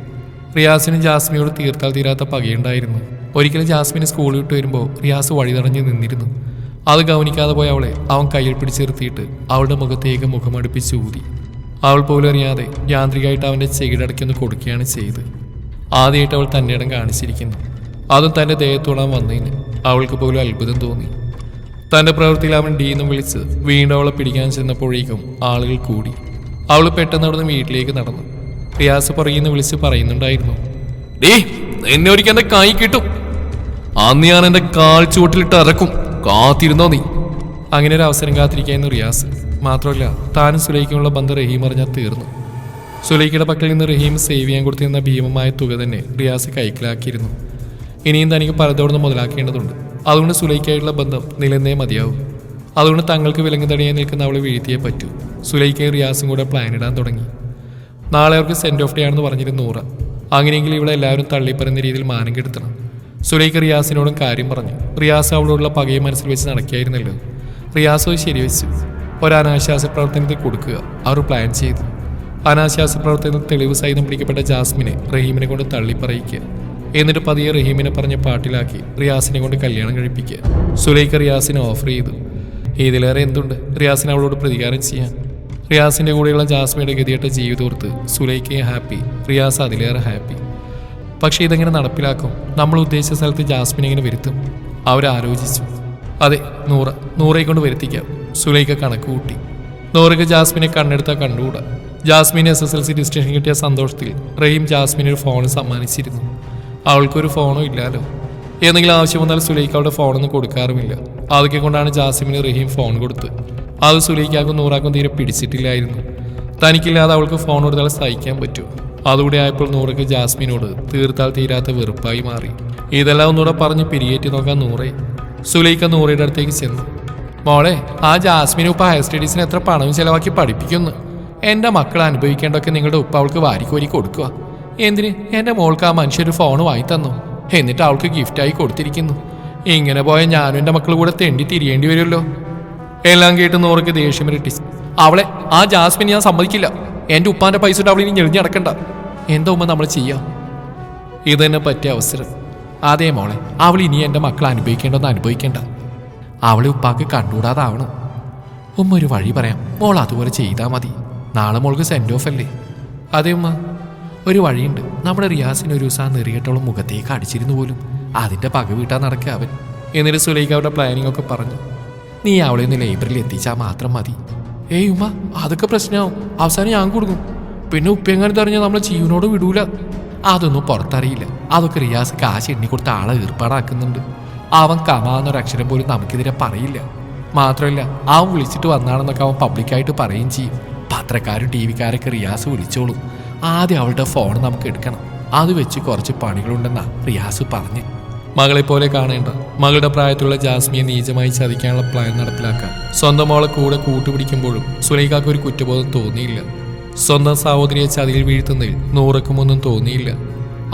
റിയാസിനും ജാസ്മിയോട് തീർത്താൽ തീരാത്ത പകയുണ്ടായിരുന്നു. ഒരിക്കലും ജാസ്മിന് സ്കൂളിൽ വിട്ട് വരുമ്പോൾ റിയാസ് വഴി തടഞ്ഞ് നിന്നിരുന്നു. അത് ഗൗനിക്കാതെ പോയ അവളെ അവൻ കയ്യിൽ പിടിച്ചിർത്തിയിട്ട് അവളുടെ മുഖത്തേക്ക് മുഖമടുപ്പിച്ച് ഊതി. അവൾ പോലും അറിയാതെ യാന്ത്രികമായിട്ട് അവൻ്റെ ചെകിടടയ്ക്കൊന്ന് കൊടുക്കുകയാണ് ചെയ്ത്. ആദ്യമായിട്ട് അവൾ തൻ്റെ ഇടം കാണിച്ചിരിക്കുന്നു. അതും തൻ്റെ ദേഹത്തോടാൻ വന്നതിന് അവൾക്ക് പോലും അത്ഭുതം തോന്നി. തൻ്റെ പ്രവൃത്തിയിൽ അവൻ ഡീന്നും വിളിച്ച് വീണ്ടും അവളെ പിടിക്കാൻ ചെന്നപ്പോഴേക്കും ആളുകൾ കൂടി. അവൾ പെട്ടെന്ന് അവിടുന്ന് വീട്ടിലേക്ക് നടന്നു. റിയാസ് പറയുന്ന വിളിച്ച് പറയുന്നുണ്ടായിരുന്നു, ഡേ എന്നെ ഒരിക്കൽ എൻ്റെ കൈ കിട്ടും, അന്ന് ഞാൻ എൻ്റെ കാൽ ചുവട്ടിലിട്ട് ഇറക്കും, കാത്തിരുന്നോ നീ. അങ്ങനെ ഒരു അവസരം കാത്തിരിക്കായിരുന്നു റിയാസ്. മാത്രമല്ല താനും സുലൈഖയുമുള്ള ബന്ധം റഹീം അറിഞ്ഞാൽ തീർന്നു. സുലൈഖയുടെ പക്കൽ നിന്ന് റഹീം സേവ് ചെയ്യാൻ കൊടുത്തിരുന്ന ഭീമമായ തുക തന്നെ റിയാസ് കൈക്കലാക്കിയിരുന്നു. ഇനിയും തനിക്ക് പലതോടുന്ന് മുതലാക്കേണ്ടതുണ്ട്. അതുകൊണ്ട് സുലൈഖയായിട്ടുള്ള ബന്ധം നിലനിന്നേ മതിയാവും. അതുകൊണ്ട് തങ്ങൾക്ക് വിലങ്ങ് തടിയായി നിൽക്കുന്ന അവളെ വീഴ്ത്തിയേ പറ്റൂ. സുലൈഖയും റിയാസും കൂടെ പ്ലാൻ ഇടാൻ തുടങ്ങി. നാളെ അവർക്ക് സെൻഡ് ഓഫ് ഡേ ആണെന്ന് പറഞ്ഞിരുന്നു നൂറ. അങ്ങനെയെങ്കിൽ ഇവിടെ എല്ലാവരും തള്ളിപ്പറയുന്ന രീതിയിൽ മാനം കെടുത്തണം. സുലൈഖ റിയാസിനോടും കാര്യം പറഞ്ഞു. റിയാസ് അവളോടുള്ള പകയെ മനസ്സിൽ വെച്ച് നടക്കുകയായിരുന്നല്ലോ. റിയാസ് അത് ശരിവെച്ചു. ഒരനാശ്വാസ പ്രവർത്തനത്തിൽ കൊടുക്കുക അവർ പ്ലാൻ ചെയ്തു. അനാശാസ്യ പ്രവർത്തനത്തിൽ തെളിവ് സഹിതം പിടിക്കപ്പെട്ട ജാസ്മിനെ റഹീമിനെ കൊണ്ട് തള്ളിപ്പറയിക്കുക. എന്നിട്ട് പതിയെ റഹീമിനെ പറഞ്ഞ പാട്ടിലാക്കി റിയാസിനെ കൊണ്ട് കല്യാണം കഴിപ്പിക്കുക. സുലൈഖ റിയാസിനെ ഓഫർ ചെയ്തു. ഇതിലേറെ എന്തുണ്ട് റിയാസിന് അവളോട് പ്രതികാരം ചെയ്യാൻ? റിയാസിന്റെ കൂടെയുള്ള ജാസ്മിയുടെ ഗതികെട്ട ജീവിതോർത്ത് സുലൈഖയെ ഹാപ്പി, റിയാസ് അതിലേറെ ഹാപ്പി. പക്ഷേ ഇതെങ്ങനെ നടപ്പിലാക്കും? നമ്മൾ ഉദ്ദേശിച്ച സ്ഥലത്ത് ജാസ്മിനെ എങ്ങനെ വരുത്തും? അവരാലോചിച്ചു. അതെ, നൂറയെ കൊണ്ട് വരുത്തിക്കാം. സുലൈഖ കണക്ക് കൂട്ടി. നൂറയ്ക്ക് ജാസ്മിനെ കണ്ണെടുത്താൽ കണ്ടുകൂടാ. ജാസ്മിന് SSLC ഡിസ്റ്റിങ്ഷൻ കിട്ടിയ സന്തോഷത്തിൽ റഹീം ജാസ്മിന് ഒരു ഫോൺ സമ്മാനിച്ചിരുന്നു. അവൾക്കൊരു ഫോണോ ഇല്ലാലോ. ഏതെങ്കിലും ആവശ്യം വന്നാൽ സുലൈഖ അവളുടെ ഫോണൊന്നും കൊടുക്കാറുമില്ല. അതൊക്കെ കൊണ്ടാണ് ജാസ്മിന് റഹീം ഫോൺ കൊടുത്ത്. അത് സുലൈഖാക്കും നൂറാക്കും തീരെ പിടിച്ചിട്ടില്ലായിരുന്നു. തനിക്കില്ലാതെ അവൾക്ക് ഫോൺ കൊടുത്താൽ സഹിക്കാൻ പറ്റുമോ? അതുകൂടെ ആയപ്പോൾ നൂറയ്ക്ക് ജാസ്മിനോട് തീർത്താൽ തീരാത്ത വെറുപ്പായി മാറി. ഇതെല്ലാം ഒന്നുകൂടെ പറഞ്ഞ് പിരിയേറ്റി നോക്കാൻ സുലൈഖ നൂറയുടെ അടുത്തേക്ക് ചെന്നു. മോളെ, ആ ജാസ്മിന് ഉപ്പ ഹയർ സ്റ്റഡീസിന് എത്ര പണവും ചെലവാക്കി പഠിപ്പിക്കുന്നു. എൻ്റെ മക്കൾ അനുഭവിക്കേണ്ടതൊക്കെ നിങ്ങളുടെ ഉപ്പ അവൾക്ക് വാരിക്കോരി കൊടുക്കുക. എന്തിന്? എൻ്റെ മോൾക്ക് ആ മനുഷ്യര് ഫോൺ വാങ്ങി തന്നു, എന്നിട്ട് അവൾക്ക് ഗിഫ്റ്റായി കൊടുത്തിരിക്കുന്നു. ഇങ്ങനെ പോയ ഞാനും എൻ്റെ മക്കൾ കൂടെ തെണ്ടി തിരിയേണ്ടി വരുമല്ലോ. എല്ലാം കേട്ട് നൂറയ്ക്ക് ദേഷ്യം ഇരട്ടി. അവളെ, ആ ജാസ്മിൻ ഞാൻ സമ്മതിക്കില്ല. എൻ്റെ ഉപ്പാന്റെ പൈസ ഇട്ട് അവളിനി ഞെളിഞ്ഞടക്കണ്ട. എന്താ ഉമ്മ നമ്മൾ ചെയ്യാം? ഇതെന്നെ പറ്റിയ അവസരം. അതേ മോളെ, അവൾ ഇനി എൻ്റെ മക്കൾ അനുഭവിക്കേണ്ടൊന്നും അനുഭവിക്കേണ്ട. അവളെ ഉപ്പാക്ക് കണ്ടുകൂടാതാവണം. ഉമ്മ ഒരു വഴി പറയാം, മോൾ അതുപോലെ ചെയ്താൽ മതി. നാളെ മോൾക്ക് സെൻഡ് ഓഫ് അല്ലേ? അതെ ഉമ്മ, ഒരു വഴിയുണ്ട്. നമ്മുടെ റിയാസിന് ഒരു ദിവസം നെറിയട്ടോളം മുഖത്തേക്ക് അടിച്ചിരുന്നു പോലും. അതിൻ്റെ പക വീട്ടാൻ നടക്കുക അവൻ. എന്നിട്ട് സുലൈഖ അവരുടെ പ്ലാനിങ് ഒക്കെ പറഞ്ഞു. നീ അവളെ ഒന്ന് ലൈബ്രറിയിൽ എത്തിച്ചാൽ മാത്രം മതി. ഏയ് ഉമ്മ, അതൊക്കെ പ്രശ്നമാവും. അവസാനം ഞാൻ കൊടുക്കും. പിന്നെ ഉപ്പയെങ്ങനെ അറിഞ്ഞാൽ നമ്മളെ ജീവനോട് വിടൂല. അതൊന്നും പുറത്തറിയില്ല. അതൊക്കെ റിയാസ് കാശ് എണ്ണിക്കൊടുത്ത ആളെ ഏർപ്പാടാക്കുന്നുണ്ട്. അവൻ കമാന്നൊരക്ഷരം പോലും നമുക്കെതിരെ പറയില്ല. മാത്രമല്ല, അവൻ വിളിച്ചിട്ട് വന്നാണെന്നൊക്കെ അവൻ പബ്ലിക്കായിട്ട് പറയുകയും ചെയ്യും. പത്രക്കാരും TV കാരൊക്കെ റിയാസ് വിളിച്ചോളും. ആദ്യം അവളുടെ ഫോൺ നമുക്ക് എടുക്കണം. അത് വെച്ച് കുറച്ച് പണികളുണ്ടെന്നാ റിയാസ് പറഞ്ഞ്. മകളെപ്പോലെ കാണേണ്ട മകളുടെ പ്രായത്തിലുള്ള ജാസ്മിയെ നീചമായി ചതിക്കാനുള്ള പ്ലാൻ നടപ്പിലാക്കാൻ സ്വന്തം മോളെ കൂടെ കൂട്ടുപിടിക്കുമ്പോഴും സുലൈഖാക്ക് ഒരു കുറ്റബോധം തോന്നിയില്ല. സ്വന്തം സഹോദരിയെ ചതിയിൽ വീഴ്ത്തുന്നതിൽ നൂറക്കും ഒന്നും തോന്നിയില്ല.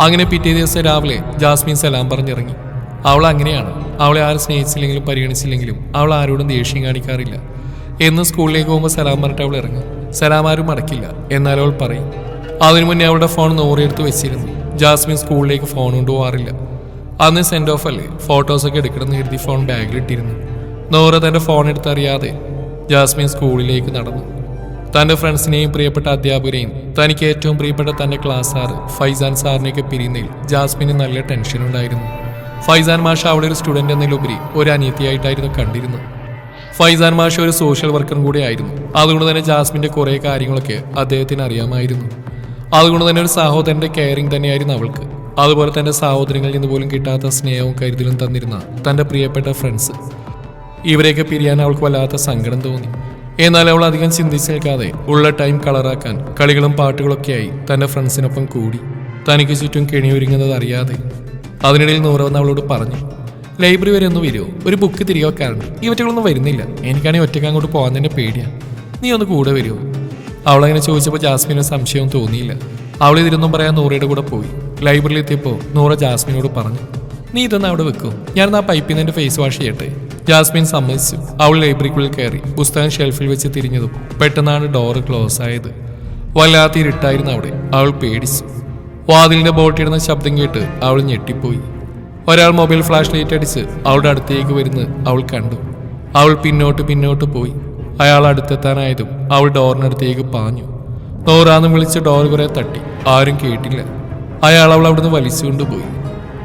അങ്ങനെ പിറ്റേ ദിവസം രാവിലെ ജാസ്മിൻ സലാം പറഞ്ഞിറങ്ങി. അവൾ അങ്ങനെയാണ്. അവളെ ആരും സ്നേഹിച്ചില്ലെങ്കിലും പരിഗണിച്ചില്ലെങ്കിലും അവൾ ആരോടും ദേഷ്യം കാണിക്കാറില്ല. എന്ന് സ്കൂളിലേക്ക് പോകുമ്പോൾ സലാം പറഞ്ഞിട്ട് അവൾ ഇറങ്ങും. സലാം ആരും മടക്കില്ല, എന്നാലും അവൾ പറയും. അതിനു മുന്നേ അവളുടെ ഫോൺ നൂറെടുത്ത് വെച്ചിരുന്നു. ജാസ്മിൻ സ്കൂളിലേക്ക് ഫോൺ കൊണ്ടുപോകാറില്ല. അന്ന് സെൻഡ് ഓഫ് അല്ലേ, ഫോട്ടോസൊക്കെ എടുക്കണമെന്ന് കരുതി ഫോൺ ബാഗിലിട്ടിരുന്നു. നൂറ തൻ്റെ ഫോൺ എടുത്തറിയാതെ ജാസ്മിൻ സ്കൂളിലേക്ക് നടന്നു. തൻ്റെ ഫ്രണ്ട്സിനെയും പ്രിയപ്പെട്ട അധ്യാപകരെയും തനിക്ക് ഏറ്റവും പ്രിയപ്പെട്ട തൻ്റെ ക്ലാസ് സാറ് ഫൈസാൻ സാറിനെയൊക്കെ പിരിയുന്നതിൽ ജാസ്മിന് നല്ല ടെൻഷൻ ഉണ്ടായിരുന്നു. ഫൈസാൻ മാഷ അവിടെ ഒരു സ്റ്റുഡൻ്റ് എന്നതിലുപരി ഒരു അനിയത്തിയായിട്ടായിരുന്നു കണ്ടിരുന്നത്. ഫൈസാൻ മാഷ ഒരു സോഷ്യൽ വർക്കറും കൂടെ ആയിരുന്നു. അതുകൊണ്ട് തന്നെ ജാസ്മിൻ്റെ കുറേ കാര്യങ്ങളൊക്കെ അദ്ദേഹത്തിന് അറിയാമായിരുന്നു. അതുകൊണ്ട് തന്നെ ഒരു സഹോദരൻ്റെ കെയറിങ് തന്നെയായിരുന്നു അവൾക്ക്. അതുപോലെ തൻ്റെ സഹോദരങ്ങളിൽ നിന്ന് പോലും കിട്ടാത്ത സ്നേഹവും കരുതലും തന്നിരുന്ന തൻ്റെ പ്രിയപ്പെട്ട ഫ്രണ്ട്സ്. ഇവരെയൊക്കെ പിരിയാൻ അവൾക്ക് വല്ലാത്ത സങ്കടം തോന്നി. എന്നാൽ അവൾ അധികം ചിന്തിച്ച് നിൽക്കാതെ ഉള്ള ടൈം കളറാക്കാൻ കളികളും പാട്ടുകളൊക്കെയായി തൻ്റെ ഫ്രണ്ട്സിനൊപ്പം കൂടി. തനിക്ക് ചുറ്റും കെണിയൊരുങ്ങുന്നത് അറിയാതെ. അതിനിടയിൽ നൂറ വന്ന് അവളോട് പറഞ്ഞു, ലൈബ്രറി വരെ ഒന്ന് വരുമോ? ഒരു ബുക്ക് തിരികെ വെക്കാറുണ്ട്. ഇവറ്റകളൊന്നും വരുന്നില്ല. എനിക്കാണെങ്കിൽ ഒറ്റയ്ക്ക് അങ്ങോട്ട് പോകാൻ തന്നെ പേടിയാണ്. നീ ഒന്ന് കൂടെ വരുമോ? അവളങ്ങനെ ചോദിച്ചപ്പോൾ ജാസ്മിന് സംശയവും തോന്നിയില്ല. അവൾ ഇതിലൊന്നും പറയാൻ നൂറയുടെ കൂടെ പോയി. ലൈബ്രറിയിൽ എത്തിയപ്പോൾ നൂറ ജാസ്മിനോട് പറഞ്ഞു, നീ ഇതൊന്ന് അവിടെ വെക്കും, ഞാൻ ആ പൈപ്പിൽ നിന്ന് എൻ്റെ ഫേസ് വാഷ് ചെയ്യട്ടെ. ജാസ്മിൻ സമ്മതിച്ചു. അവൾ ലൈബ്രറിക്കുള്ളിൽ കയറി പുസ്തകം ഷെൽഫിൽ വെച്ച് തിരിഞ്ഞതും പെട്ടെന്നാണ് ഡോറ് ക്ലോസ് ആയത്. വല്ലാത്ത ഇരുട്ടായിരുന്നു അവിടെ. അവൾ പേടിച്ചു. വാതിലിന്റെ ബോട്ടിടുന്ന ശബ്ദം കേട്ട് അവൾ ഞെട്ടിപ്പോയി. ഒരാൾ മൊബൈൽ ഫ്ലാഷ് ലൈറ്റ് അടിച്ച് അവളുടെ അടുത്തേക്ക് വരുന്നത് അവൾ കണ്ടു. അവൾ പിന്നോട്ട് പോയി. അയാൾ അടുത്തെത്താനായതും അവൾ ഡോറിനടുത്തേക്ക് പാഞ്ഞു. നൂറാന്ന് വിളിച്ച് ഡോർ കുറെ തട്ടി. ആരും കേട്ടില്ല. അയാൾ അവൾ അവിടുന്ന് വലിച്ചുകൊണ്ടുപോയി.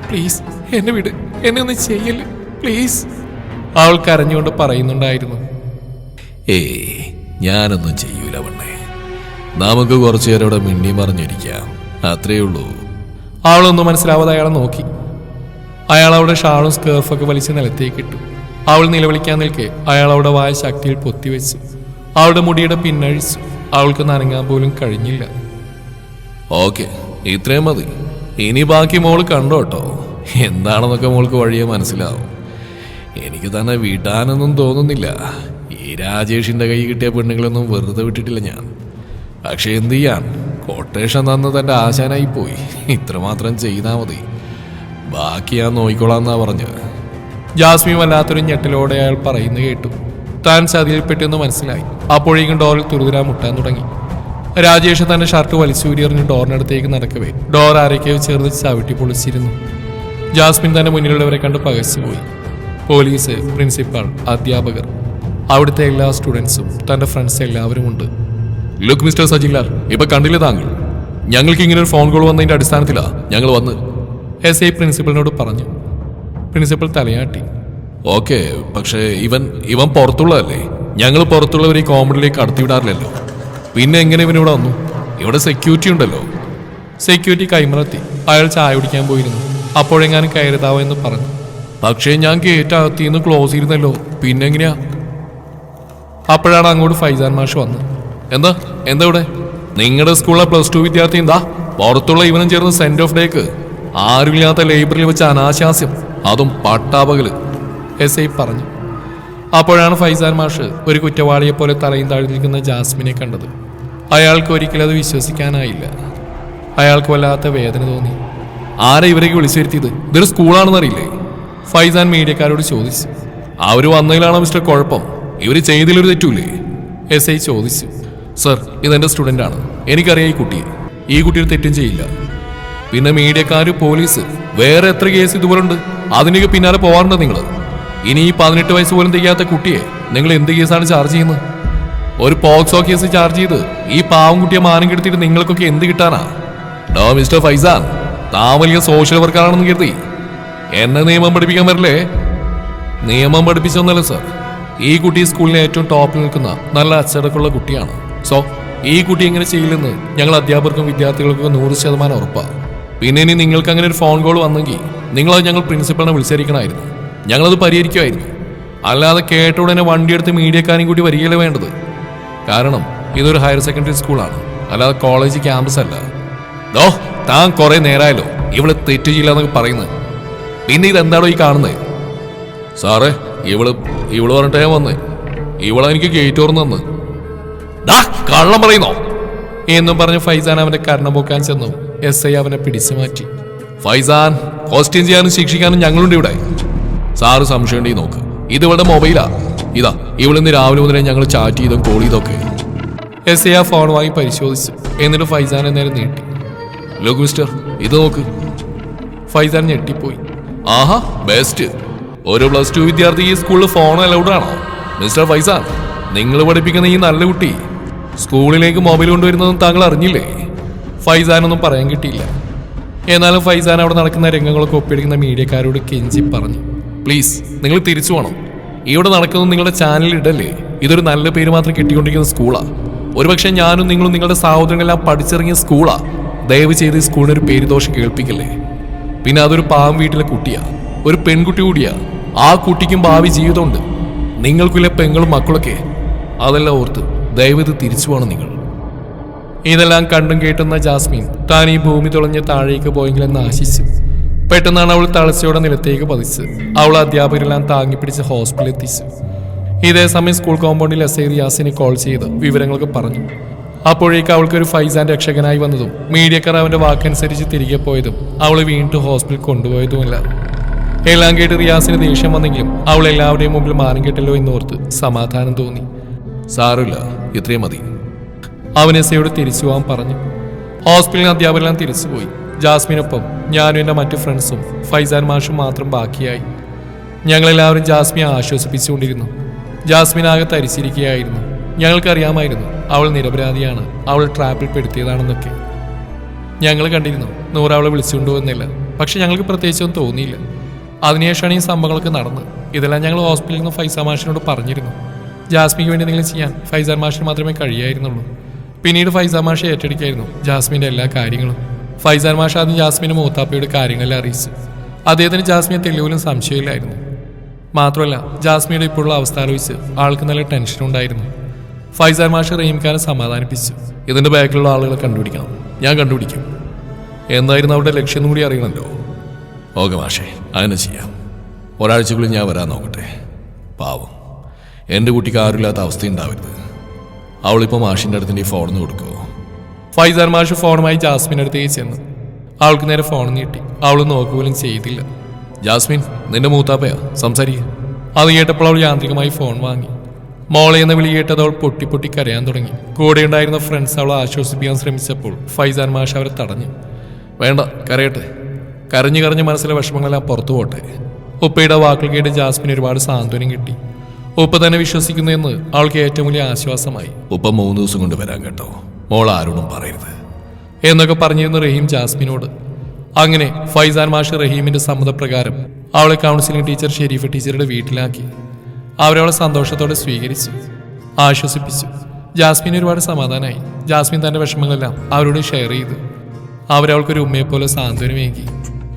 പ്ലീസ് എന്നെ വിട്, എന്നെ ഒന്ന് ചെയ്യല്ലേ പ്ലീസ്, അവൾ കരഞ്ഞുകൊണ്ട് പറയുന്നുണ്ടായിരുന്നു. ഞാനൊന്നും ചെയ്യൂല പെണ്ണേ, നമുക്ക് കുറച്ചു നേരം ഇവിടെ മിണ്ടി മറിഞ്ഞിരിക്കാം, അത്രേ ഉള്ളൂ. അവളൊന്നും മനസ്സിലാവാതെ അയാളെ നോക്കി. അയാൾ അവളുടെ ഷാളും സ്കേർഫൊക്കെ വലിച്ച് നിലത്തേക്ക് ഇട്ടു. അവൾ നിലവിളിക്കാൻ നിൽക്കെ അയാൾ അവളുടെ വായ ശക്തിയിൽ പൊത്തിവെച്ചു. അവളുടെ മുടിയുടെ പിന്നഴിച്ചു. അവൾക്ക് നനങ്ങാൻ പോലും കഴിഞ്ഞില്ല. ഓക്കെ, ഇത്രയും മതി. ഇനി ബാക്കി മോള് കണ്ടോ കേട്ടോ. എന്താണെന്നൊക്കെ മോൾക്ക് വഴിയെ മനസ്സിലാവും. എനിക്ക് തന്നെ വീട്ടാനൊന്നും തോന്നുന്നില്ല. ഈ രാജേഷിന്റെ കൈ കിട്ടിയ പെണ്ണുങ്ങളൊന്നും വെറുതെ വിട്ടിട്ടില്ല ഞാൻ. പക്ഷെ എന്ത് ചെയ്യാൻ, കൊട്ടേഷൻ തന്ന് തൻ്റെ ആശാനായി പോയി. ഇത്രമാത്രം ചെയ്താൽ മതി, ബാക്കി ഞാൻ നോക്കിക്കോളാന്നാ പറഞ്ഞത്. ജാസ്മിൻ വല്ലാത്തൊരു ഞെട്ടലോടെ അയാൾ പറയുന്നത് കേട്ടു. താൻ ചതിയിൽപ്പെട്ടെന്ന് മനസ്സിലായി. അപ്പോഴേക്കും ഡോറിൽ തുരുതുരാ മുട്ടാൻ തുടങ്ങി. രാജേഷ് തന്റെ ഷർട്ട് വലിച്ചൂരിയെറിഞ്ഞ് ഡോറിനടുത്തേക്ക് നടക്കവേ ഡോർ ആരൊക്കെയോ ചേർന്ന് ചവിട്ടി പൊളിച്ചിരുന്നു. ജാസ്മിൻ തന്റെ മുന്നിലുള്ളവരെ കണ്ട് പകച്ചുപോയി. പോലീസ്, പ്രിൻസിപ്പാൾ, അധ്യാപകർ, അവിടുത്തെ എല്ലാ സ്റ്റുഡൻസും തന്റെ ഫ്രണ്ട്സ് എല്ലാവരും ഉണ്ട്. ലുക്ക് മിസ്റ്റർ സജിലാൽ, ഇപ്പൊ കണ്ടില്ലേ താങ്കൾ? ഞങ്ങൾക്ക് ഇങ്ങനെ ഒരു ഫോൺ കോൾ വന്നതിന്റെ അടിസ്ഥാനത്തിലാ ഞങ്ങൾ വന്ന് SI പ്രിൻസിപ്പലിനോട് പറഞ്ഞു. പ്രിൻസിപ്പൽ തലയാട്ടി. ഓക്കെ, പക്ഷേ ഇവൻ പുറത്തുള്ളതല്ലേ? ഞങ്ങൾ പുറത്തുള്ളവർ ഈ കോമഡിയിലേക്ക് കടത്തിവിടാറില്ലല്ലോ. പിന്നെ എങ്ങനെ ഇവനിവിടെ വന്നു? ഇവിടെ സെക്യൂരിറ്റി ഉണ്ടല്ലോ. സെക്യൂരിറ്റി കൈമറത്തി. അയാൾ ചായ കുടിക്കാൻ പോയിരുന്നു. അപ്പോഴെങ്ങാനും കയറുതാവോ എന്ന് പറഞ്ഞു. പക്ഷേ ഞാൻ ഗേറ്റ് അകത്തിന്ന് ക്ലോസ് ചെയ്തിരുന്നല്ലോ, പിന്നെങ്ങനെയാ? അപ്പോഴാണ് അങ്ങോട്ട് ഫൈസാൻ മാഷ് വന്നത്. എന്താ ഇവിടെ? നിങ്ങളുടെ സ്കൂളിലെ +2 വിദ്യാർത്ഥി എന്താ പുറത്തുള്ള ഇവനും ചേർന്ന് സെന്റ് ഓഫ് ഡേക്ക് ആരുമില്ലാത്ത ലൈബ്രറിയിൽ വെച്ച് അനാശാസ്യം, അതും പട്ടാപകല്, SI പറഞ്ഞു. അപ്പോഴാണ് ഫൈസാൻ മാഷ് ഒരു കുറ്റവാളിയെ പോലെ തലയും താഴ്ത്തി നിൽക്കുന്ന ജാസ്മിനെ കണ്ടത്. അയാൾക്ക് ഒരിക്കലും അത് വിശ്വസിക്കാനായില്ല. അയാൾക്ക് വല്ലാത്ത വേദന തോന്നി. ആരെ ഇവരേക്ക് വിളിച്ചു വരുത്തിയത്? ഇതൊരു സ്കൂളാണെന്നറിയില്ലേ? ഫൈസാൻ മീഡിയക്കാരോട് ചോദിച്ചു. അവർ വന്നതിലാണോ മിസ്റ്റർ കുഴപ്പം? ഇവർ ചെയ്തതിലൊരു തെറ്റൂലേ? SI ചോദിച്ചു. സർ, ഇതെന്റെ സ്റ്റുഡൻ്റ് ആണ്. എനിക്കറിയാം ഈ കുട്ടിയുടെ തെറ്റും ചെയ്യില്ല. പിന്നെ മീഡിയക്കാർ, പോലീസ്, വേറെ എത്ര കേസ് ഇതുപോലുണ്ട്. അതിനൊക്കെ പിന്നാലെ പോവാറുണ്ട് നിങ്ങൾ. ഇനി ഈ 18 വയസ്സ് പോലും തികയാത്ത കുട്ടിയെ നിങ്ങൾ എന്ത് കേസാണ് ചാർജ് ചെയ്യുന്നത്? ഒരു പോക്സോ കേസ് ചാർജ് ചെയ്ത് ഈ പാവം കുട്ടിയെ മാനം കെടുത്തിട്ട് നിങ്ങൾക്കൊക്കെ എന്ത് കിട്ടാനാ? ഡോ മിസ്റ്റർ ഫൈസാൻ, താൻ വലിയ സോഷ്യൽ വർക്കാണെന്ന് കരുതി എന്നെ നിയമം പഠിപ്പിക്കാൻ വരില്ലേ? നിയമം പഠിപ്പിച്ചൊന്നല്ല സർ. ഈ കുട്ടി സ്കൂളിലെ ഏറ്റവും ടോപ്പിൽ നിൽക്കുന്ന നല്ല അച്ചടക്കമുള്ള കുട്ടിയാണ്. സോ ഈ കുട്ടി ഇങ്ങനെ ചെയ്യില്ലെന്ന് ഞങ്ങൾ അധ്യാപകർക്കും വിദ്യാർത്ഥികൾക്കും 100% ഉറപ്പാണ്. പിന്നെ ഇനി നിങ്ങൾക്ക് അങ്ങനെ ഒരു ഫോൺ കോൾ വന്നെങ്കിൽ നിങ്ങളത് ഞങ്ങൾ പ്രിൻസിപ്പളിനെ വിളിച്ചിരിക്കണമായിരുന്നു. ഞങ്ങളത് പരിഹരിക്കുമായിരുന്നു. അല്ലാതെ കേട്ട ഉടനെ വണ്ടിയെടുത്ത് മീഡിയക്കാരെയും കൂട്ടി വരികയല്ലേ വേണ്ടത്. കാരണം ഇതൊരു ഹയർ സെക്കൻഡറി സ്കൂളാണ്, അല്ലാതെ കോളേജ് ക്യാമ്പസ് അല്ല. ദോ, താൻ കുറെ നേരമായല്ലോ ഇവള് തെറ്റ് ചെയ്യില്ല എന്നൊക്കെ പറയുന്നത്. പിന്നെ ഇതെന്താണോ ഈ കാണുന്നത്? സാറേ, ഇവള് പറഞ്ഞിട്ടേ ഞാൻ വന്നേ. ഇവളെ എനിക്ക് ഗേറ്റ് തുറന്നു തന്ന്. കള്ളം പറയുന്നോ എന്നും പറഞ്ഞ് ഫൈസാൻ അവന്റെ കർണം പൊക്കാൻ ചെന്നു. SI അവനെ പിടിച്ചു മാറ്റി. ഫൈസാൻ, ക്വസ്റ്റ്യൻ ചെയ്യാനും ശിക്ഷിക്കാനും ഞങ്ങളുണ്ട് ഇവിടെ. സാറ് സംശയം ഉണ്ടെങ്കിൽ നോക്ക്, ഇത് ഇവളുടെ മൊബൈലാ. ഇതാ, ഇവളിന്ന് രാവിലെ മുതലേ ഞങ്ങൾ ചാറ്റ് ചെയ്തും കോൾ ചെയ്തൊക്കെ. SI ആ ഫോൺ വാങ്ങി പരിശോധിച്ചു. എന്നിട്ട് ഫൈസാനെ നേരെ നീട്ടി. ലോക് മിസ്റ്റർ, ഇത് നോക്ക്. ഫൈസാൻ ഞെട്ടിപ്പോയി. ആഹാ, ബെസ്റ്റ്. ഒരു +2 വിദ്യാർത്ഥി ഈ സ്കൂളിൽ ഫോൺ അലൗഡ് ആണോ? മിസ്റ്റർ ഫൈസാൻ, നിങ്ങൾ പഠിപ്പിക്കുന്ന ഈ നല്ല കുട്ടി സ്കൂളിലേക്ക് മൊബൈൽ കൊണ്ടുവരുന്നതും താങ്കൾ അറിഞ്ഞില്ലേ? ഫൈസാനൊന്നും പറയാൻ കിട്ടിയില്ല. എന്നാലും ഫൈസാൻ അവിടെ നടക്കുന്ന രംഗങ്ങളൊക്കെ ഒപ്പിയെടുക്കുന്ന മീഡിയക്കാരോട് കെഞ്ചി പറഞ്ഞു. പ്ലീസ്, നിങ്ങൾ തിരിച്ചു പോകണം. ഇവിടെ നടക്കുന്നത് നിങ്ങളുടെ ചാനലിൽ ഇടല്ലേ? ഇതൊരു നല്ല പേര് മാത്രം കിട്ടിക്കൊണ്ടിരിക്കുന്ന സ്കൂളാ. ഒരുപക്ഷെ ഞാനും നിങ്ങളും നിങ്ങളുടെ സഹോദരങ്ങളെല്ലാം പഠിച്ചിറങ്ങിയ സ്കൂളാ. ദയവ് ചെയ്ത് ഈ സ്കൂളിന് ഒരു പേരുദോഷം കേൾപ്പിക്കല്ലേ. പിന്നെ അതൊരു പാവം വീട്ടിലെ കുട്ടിയാ, ഒരു പെൺകുട്ടി കൂടിയാ. ആ കുട്ടിക്കും ഭാവി ജീവിതമുണ്ട്. നിങ്ങൾക്കില്ല പെങ്ങളും മക്കളൊക്കെ. അതെല്ലാം ഓർത്ത് ദയവ് തിരിച്ചു പോകണം നിങ്ങൾ. ഇതെല്ലാം കണ്ടും കേട്ടുന്ന ജാസ്മിൻ താൻ ഈ ഭൂമി തുളഞ്ഞ് താഴേക്ക് പോയെങ്കിലെന്ന് ആശിച്ചു. പെട്ടെന്നാണ് അവൾ തളച്ചയോടെ നിലത്തേക്ക് പതിച്ച് അവൾ അധ്യാപകരെല്ലാം താങ്ങിപ്പിടിച്ച് ഹോസ്പിറ്റലിൽ എത്തിച്ചു. ഇതേ സമയം സ്കൂൾ കോമ്പൗണ്ടിൽ SI റിയാസിനെ കോൾ ചെയ്ത് വിവരങ്ങളൊക്കെ പറഞ്ഞു. അപ്പോഴേക്ക് അവൾക്കൊരു ഫൈസാൻ രക്ഷകനായി വന്നതും മീഡിയക്കാർ അവന്റെ വാക്കനുസരിച്ച് തിരികെ പോയതും അവളെ വീണ്ടും ഹോസ്പിറ്റലിൽ കൊണ്ടുപോയതുമല്ല. എല്ലാം കേട്ട് റിയാസിന് ദേഷ്യം വന്നെങ്കിലും അവൾ എല്ലാവരുടെയും മുമ്പിൽ മാനം കെട്ടല്ലോ എന്നോർത്ത് സമാധാനം തോന്നി. സാരമില്ല, ഇത്രയും മതി. അവൻ SIയോട് തിരിച്ചു പോകാൻ പറഞ്ഞു. ഹോസ്പിറ്റലിൽ അധ്യാപകരെല്ലാം തിരിച്ചുപോയി. ജാസ്മിനൊപ്പം ഞാനും എൻ്റെ മറ്റു ഫ്രണ്ട്സും ഫൈസാൻ മാഷും മാത്രം ബാക്കിയായി. ഞങ്ങളെല്ലാവരും ജാസ്മിനെ ആശ്വസിപ്പിച്ചുകൊണ്ടിരുന്നു. ജാസ്മിൻ ആകെ തരിച്ചിരിക്കുകയായിരുന്നു. ഞങ്ങൾക്കറിയാമായിരുന്നു അവൾ നിരപരാധിയാണ്, അവൾ ട്രാപ്പിൽ പെടുത്തിയതാണെന്നൊക്കെ. ഞങ്ങൾ കണ്ടിരുന്നു നൂറ് അവളെ വിളിച്ചുകൊണ്ടുവന്നില്ല. പക്ഷെ ഞങ്ങൾക്ക് പ്രത്യേകിച്ചൊന്നും തോന്നിയില്ല. അതിനുശേഷമാണ് ഈ സംഭവങ്ങളൊക്കെ നടന്നത്. ഇതെല്ലാം ഞങ്ങൾ ഹോസ്പിറ്റലിൽ നിന്ന് ഫൈസാൻ മാഷിനോട് പറഞ്ഞിരുന്നു. ജാസ്മിക്ക് വേണ്ടി എന്തെങ്കിലും ചെയ്യാൻ ഫൈസാൻ മാഷിന് മാത്രമേ കഴിയായിരുന്നുള്ളൂ. പിന്നീട് ഫൈസാൻ മാഷ് ഏറ്റെടുക്കായിരുന്നു ജാസ്മിൻ്റെ എല്ലാ കാര്യങ്ങളും. ഫൈസാൻ മാഷ് ആദ്യം ജാസ്മിൻ്റെ മൂത്താപ്പയുടെ കാര്യങ്ങളെല്ലാം അറിയിച്ചു. അദ്ദേഹത്തിന് ജാസ്മിനെ തെളിവിലും സംശയമില്ലായിരുന്നു. മാത്രമല്ല, ജാസ്മിയുടെ ഇപ്പോഴുള്ള അവസ്ഥ ആലോചിച്ച് ആൾക്ക് നല്ല ടെൻഷനുണ്ടായിരുന്നു. ഫൈസാൻ മാഷ് റഹീംഖാനെ സമാധാനിപ്പിച്ചു. ഇതിൻ്റെ ബാക്കിലുള്ള ആളുകളെ കണ്ടുപിടിക്കണം. ഞാൻ കണ്ടുപിടിക്കും. എന്തായിരുന്നു അവരുടെ ലക്ഷ്യം കൂടി അറിയണമല്ലോ. ഓക്കെ മാഷേ, അങ്ങനെ ചെയ്യാം. ഒരാഴ്ചക്കുള്ളിൽ ഞാൻ വരാൻ നോക്കട്ടെ. പാവം, എൻ്റെ കുട്ടിക്ക് ആരുമില്ലാത്ത അവസ്ഥയുണ്ടാവരുത്. അവളിപ്പോൾ മാഷിൻ്റെ അടുത്തിൻ്റെ ഫോണിന് കൊടുക്കുമോ? ഫൈസാൻ മാഷ് ഫോണുമായി ജാസ്മിൻ്റെ അടുത്തേക്ക് ചെന്നു. അവൾക്ക് നേരെ ഫോൺ നീട്ടി. അവൾ നോക്കുപോലും ചെയ്തില്ല. ജാസ്മിൻ, നിന്റെ മൂത്താപ്പയാ, സംസാരിക്കുക. അത് കേട്ടപ്പോൾ അവൾ യാന്ത്രികമായി ഫോൺ വാങ്ങി. മോളെ എന്ന വിളി കേട്ടത് അവൾ പൊട്ടി പൊട്ടി കരയാൻ തുടങ്ങി. കൂടെയുണ്ടായിരുന്ന ഫ്രണ്ട്സ് അവളെ ആശ്വസിപ്പിക്കാൻ ശ്രമിച്ചപ്പോൾ ഫൈസാൻ മാഷ് അവരെ തടഞ്ഞു. വേണ്ട, കരയട്ടെ. കരഞ്ഞു കരഞ്ഞ് മനസ്സിലെ വിഷമങ്ങളെല്ലാം പുറത്തു പോട്ടെ. ഉപ്പയുടെ വാക്കുകൾ കേട്ട് ജാസ്മിന് ഒരുപാട് സാന്ത്വനം കിട്ടി. ഉപ്പ തന്നെ വിശ്വസിക്കുന്നു എന്ന് അവൾക്ക് ഏറ്റവും വലിയ ആശ്വാസമായി. ഉപ്പ 3 ദിവസം കൊണ്ട് വരാൻ കേട്ടോ, മോൾ ആരോടും പറയരുത് എന്നൊക്കെ പറഞ്ഞിരുന്നു റഹീം ജാസ്മിനോട്. അങ്ങനെ ഫൈസാൻ മാഷ് റഹീമിന്റെ സമ്മതപ്രകാരം അവളെ കൗൺസിലിംഗ് ടീച്ചർ ഷെരീഫ ടീച്ചറുടെ വീട്ടിലാക്കി. അവരവളെ സന്തോഷത്തോടെ സ്വീകരിച്ചു, ആശ്വസിപ്പിച്ചു. ജാസ്മിന് ഒരുപാട് സമാധാനമായി. ജാസ്മിൻ തന്റെ വിഷമങ്ങളെല്ലാം അവരോട് ഷെയർ ചെയ്തു. അവരവൾക്കൊരു ഉമ്മയെപ്പോലെ സാന്ത്വനമേകി.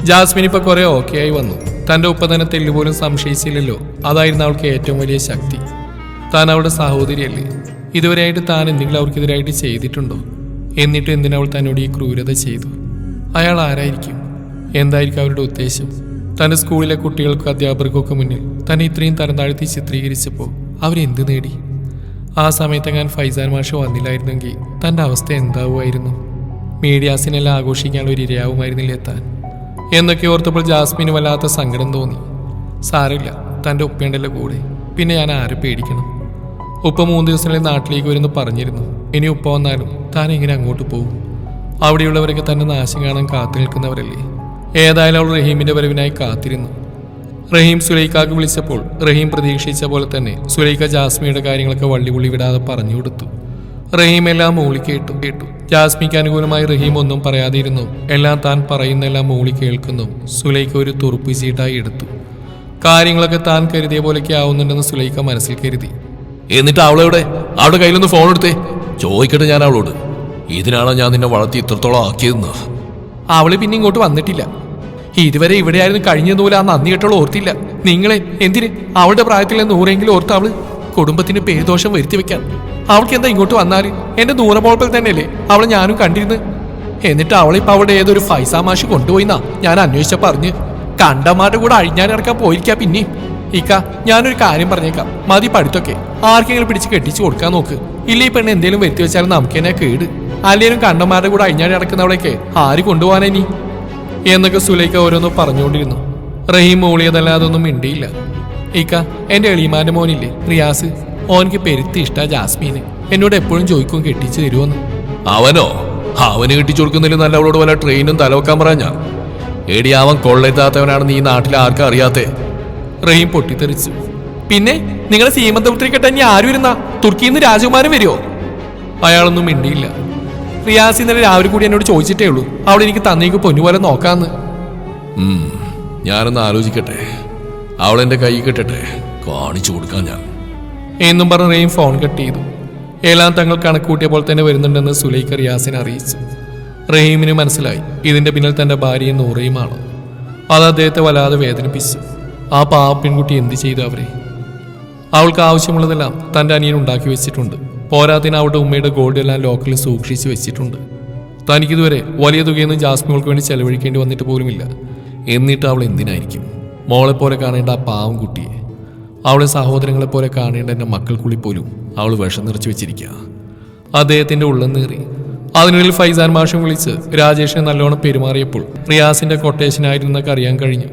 ജാസ്മിൻ ഇപ്പൊ കുറെ ഓക്കെ ആയി വന്നു. തന്റെ ഉപ്പ തന്നെ തെല്ലുപോലും സംശയിച്ചില്ലല്ലോ. അതായിരുന്നു അവൾക്ക് ഏറ്റവും വലിയ ശക്തി. താൻ അവളുടെ സഹോദരിയല്ലേ. ഇതുവരെയായിട്ട് താൻ എന്തെങ്കിലും അവർക്കെതിരായിട്ട് ചെയ്തിട്ടുണ്ടോ? എന്നിട്ട് എന്തിനവൾ തന്നോട് ഈ ക്രൂരത ചെയ്തു? അയാൾ ആരായിരിക്കും? എന്തായിരിക്കും അവരുടെ ഉദ്ദേശം? തന്റെ സ്കൂളിലെ കുട്ടികൾക്കും അധ്യാപകർക്കൊക്കെ മുന്നിൽ തന്നെ ഇത്രയും തരം താഴ്ത്തി ചിത്രീകരിച്ചപ്പോൾ അവരെന്ത് നേടി? ആ സമയത്തെങ്ങാൻ ഫൈസാൻ മാഷ് വന്നില്ലായിരുന്നെങ്കിൽ തന്റെ അവസ്ഥ എന്താവുമായിരുന്നു? മീഡിയാസിനെല്ലാം ആഘോഷിക്കാനുള്ള ഒരു ഇരയാവുമായിരുന്നില്ലേ താൻ? എന്നൊക്കെ ഓർത്തപ്പോൾ ജാസ്മിന് വല്ലാത്ത സങ്കടം തോന്നി. സാരമില്ല, തൻ്റെ ഉപ്പയുണ്ടല്ലോ കൂടെ, പിന്നെ ഞാൻ ആരെ പേടിക്കണം? ഉപ്പ 3 ദിവസങ്ങളിൽ നാട്ടിലേക്ക് വരുന്നു പറഞ്ഞിരുന്നു. ഇനി ഉപ്പ വന്നാലും താൻ എങ്ങനെ അങ്ങോട്ട് പോകും? അവിടെയുള്ളവരൊക്കെ തന്നെ നാശം കാണാൻ കാത്തു നിൽക്കുന്നവരല്ലേ. ഏതായാലും അവൾ റഹീമിന്റെ വരവിനായി കാത്തിരുന്നു. റഹീം സുലൈഖാക്ക് വിളിച്ചപ്പോൾ റഹീം പ്രതീക്ഷിച്ച പോലെ തന്നെ സുലൈഖ ജാസ്മിയുടെ കാര്യങ്ങളൊക്കെ വള്ളിപുള്ളി വിടാതെ പറഞ്ഞു കൊടുത്തു. റഹീം എല്ലാം മൂളി കേട്ടു. ജാസ്മിക്ക് അനുകൂലമായി റഹീം ഒന്നും പറയാതിരുന്നു. എല്ലാം താൻ പറയുന്നെല്ലാം മൂളി കേൾക്കുന്നു. സുലൈഖ ഒരു തുറുപ്പ് ചീട്ടായി എടുത്തു. കാര്യങ്ങളൊക്കെ താൻ കരുതിയ പോലെയൊക്കെ ആവുന്നുണ്ടെന്ന് സുലൈഖ മനസ്സിൽ കരുതി. എന്നിട്ട് അവളെവിടെ? അവളുടെ കയ്യിലൊന്ന് ഫോൺ എടുത്തേ, ചോദിക്കട്ടെ ഞാൻ അവളോട്. ഇതിനാണോ ഞാൻ നിന്നെ വളർത്തി ഇത്രത്തോളം ആക്കിയതെന്ന്? അവള് പിന്നെ ഇങ്ങോട്ട് വന്നിട്ടില്ല. ഇതുവരെ ഇവിടെയായിരുന്നു കഴിഞ്ഞതുപോലെ ആ നന്ദി കെട്ടോളം ഓർത്തില്ല. നിങ്ങളെ എന്തിന്? അവളുടെ പ്രായത്തിലെ 100എങ്കിലും ഓർത്ത് അവള് കുടുംബത്തിന് പേരുദോഷം വരുത്തി വെക്കാൻ. അവൾക്ക് എന്താ ഇങ്ങോട്ട് വന്നാല്? എന്റെ നൂറമോൾപ്പിൽ തന്നെയല്ലേ അവളെ ഞാനും കണ്ടിരുന്നു. എന്നിട്ട് അവളിപ്പോ അവിടെ ഏതൊരു ഫൈസാ മാഷ് കൊണ്ടുപോയിന്നാ ഞാൻ അന്വേഷിച്ച പറഞ്ഞ്. കണ്ടമാരുടെ കൂടെ അഴിഞ്ഞാനിറക്കാൻ പോയിരിക്കാം. പിന്നെ ഇക്ക, ഞാനൊരു കാര്യം പറഞ്ഞേക്കാം. മതി പഠിത്തൊക്കെ. ആർക്കെങ്കിലും പിടിച്ച് കെട്ടിച്ചു കൊടുക്കാൻ നോക്ക്. ഇല്ല ഈ പെണ്ണ് എന്തെങ്കിലും വരുത്തി വെച്ചാലും നമുക്ക് തന്നെ കേട്. അല്ലേലും കണ്ടന്മാരുടെ കൂടെ അഴിഞ്ഞാടി നടക്കുന്നവളേക്ക് ആര് കൊണ്ടുപോകാനാ നീ? എന്നൊക്കെ സുലൈഖ ഓരോന്നും പറഞ്ഞുകൊണ്ടിരുന്നു. റഹീം മൂളിയതല്ലാതെ ഒന്നും മിണ്ടിയില്ല. ഇക്ക, എന്റെ എളിമാന്റെ മോനില്ലേ റിയാസ്, ഓനക്ക് പെരുത്തി ഇഷ്ടാ ജാസ്മീന്. എന്നോട് എപ്പോഴും ചോദിക്കും കെട്ടിച്ചു തരുമോന്ന്. അവനോ? അവന് കെട്ടിച്ചു കൊടുക്കുന്നില്ല. നല്ല അവളോട് വല്ല ട്രെയിനും തലവെക്കാൻ പറഞ്ഞ എടി, അവൻ കൊള്ളെത്താത്തവനാണെന്ന് ഈ നാട്ടിൽ ആർക്കും അറിയാത്തേ. റഹീം പൊട്ടിത്തെറിച്ചു. പിന്നെ നിങ്ങളെ സീമന്തപുത്രി കെട്ടാൻ ഇനി ആരും ഇരുന്നാ തുർക്കിയിൽ നിന്ന് രാജകുമാരൻ വരുമോ? അയാളൊന്നും മിണ്ടിയില്ല. റിയാസ് ഇന്നലെ രാവിലെ കൂടി എന്നോട് ചോദിച്ചിട്ടേ ഉള്ളൂ അവിടെ എനിക്ക് തന്നേക്ക് പൊന്നുപോലെ നോക്കാന്ന്. ഞാനൊന്ന് ആലോചിക്കട്ടെ. അവളെന്റെ കൈ കെട്ടട്ടെ, കാണിച്ചു കൊടുക്കാൻ ഞാൻ എന്നും പറഞ്ഞ് റഹീം ഫോൺ കട്ട് ചെയ്തു. എല്ലാം തങ്ങൾ കണക്കൂട്ടിയ പോലെ തന്നെ വരുന്നുണ്ടെന്ന് സുലൈഖ റിയാസിനെ അറിയിച്ചു. റഹീമിന് മനസ്സിലായി ഇതിന്റെ പിന്നിൽ തന്റെ ഭാര്യയും നൂറയുമാണ്. അത് അദ്ദേഹത്തെ വല്ലാതെ വേദനിപ്പിച്ചു. ആ പാവ പെൺകുട്ടി എന്ത് ചെയ്തു അവരെ? അവൾക്ക് ആവശ്യമുള്ളതെല്ലാം തൻ്റെ അനിയൻ ഉണ്ടാക്കി വെച്ചിട്ടുണ്ട്. പോരാത്തിന് അവളുടെ ഉമ്മയുടെ ഗോൾഡ് എല്ലാം ലോക്കറിൽ സൂക്ഷിച്ച് വെച്ചിട്ടുണ്ട്. തനിക്കിതുവരെ വലിയ തുകയൊന്നും ജാസ്മികൾക്ക് വേണ്ടി ചെലവഴിക്കേണ്ടി വന്നിട്ട് പോലുമില്ല. എന്നിട്ട് അവൾ എന്തിനായിരിക്കും മോളെപ്പോലെ കാണേണ്ട ആ പാവം കുട്ടിയെ, അവളെ സഹോദരങ്ങളെപ്പോലെ കാണേണ്ട എൻ്റെ മക്കൾക്കുള്ളിൽ പോലും അവൾ വിഷം നിറച്ചു വെച്ചിരിക്കുക. അദ്ദേഹത്തിൻ്റെ ഉള്ളം നേറി. അതിനുള്ളിൽ ഫൈസാൻ മാഷും വിളിച്ച് രാജേഷിനെ നല്ലോണം പെരുമാറിയപ്പോൾ റിയാസിന്റെ കൊട്ടേഷനായിരുന്നൊക്കെ അറിയാൻ കഴിഞ്ഞു.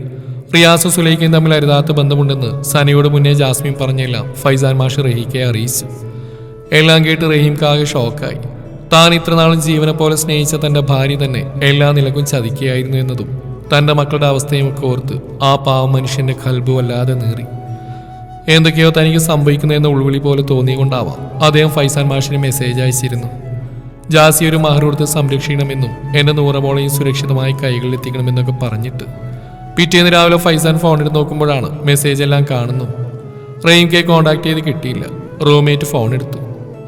റിയാസും സുലൈഖയും തമ്മിൽ അരുതാത്ത ബന്ധമുണ്ടെന്ന് സനയോട് മുന്നേ ജാസ്മിൻ പറഞ്ഞെല്ലാം ഫൈസാൻ മാഷ് റഹീക്കെ അറിയിച്ചു. എല്ലാം കേട്ട് റഹീംക്കാകെ ഷോക്കായി. താൻ ഇത്രനാളും ജീവനെ പോലെ സ്നേഹിച്ച തന്റെ ഭാര്യ തന്നെ എല്ലാ നിലക്കും ചതിക്കുകയായിരുന്നു എന്നതും തന്റെ മക്കളുടെ അവസ്ഥയും ഒക്കെ ഓർത്ത് ആ പാവം മനുഷ്യന്റെ കൽബ് വല്ലാതെ നീറി. എന്തൊക്കെയോ തനിക്ക് സംഭവിക്കുന്നതെന്ന ഉൾവിളി പോലെ തോന്നിയുകൊണ്ടാവാം അദ്ദേഹം ഫൈസാൻ മാഷിന് മെസ്സേജ് അയച്ചിരുന്നു. ജാസി ഒരു മഹർ കൊടുത്ത് സംരക്ഷിക്കണമെന്നും എന്റെ നൂറമോളെയും സുരക്ഷിതമായി കൈകളിൽ എത്തിക്കണമെന്നൊക്കെ പറഞ്ഞിട്ട്. പിറ്റേന്ന് രാവിലെ ഫൈസാൻ ഫോണെടുത്ത് നോക്കുമ്പോഴാണ് മെസ്സേജ് എല്ലാം കാണുന്നു. റഹീംക്കെ കോണ്ടാക്ട് ചെയ്ത് കിട്ടിയില്ല. റൂംമേറ്റ് ഫോൺ എടുത്തു.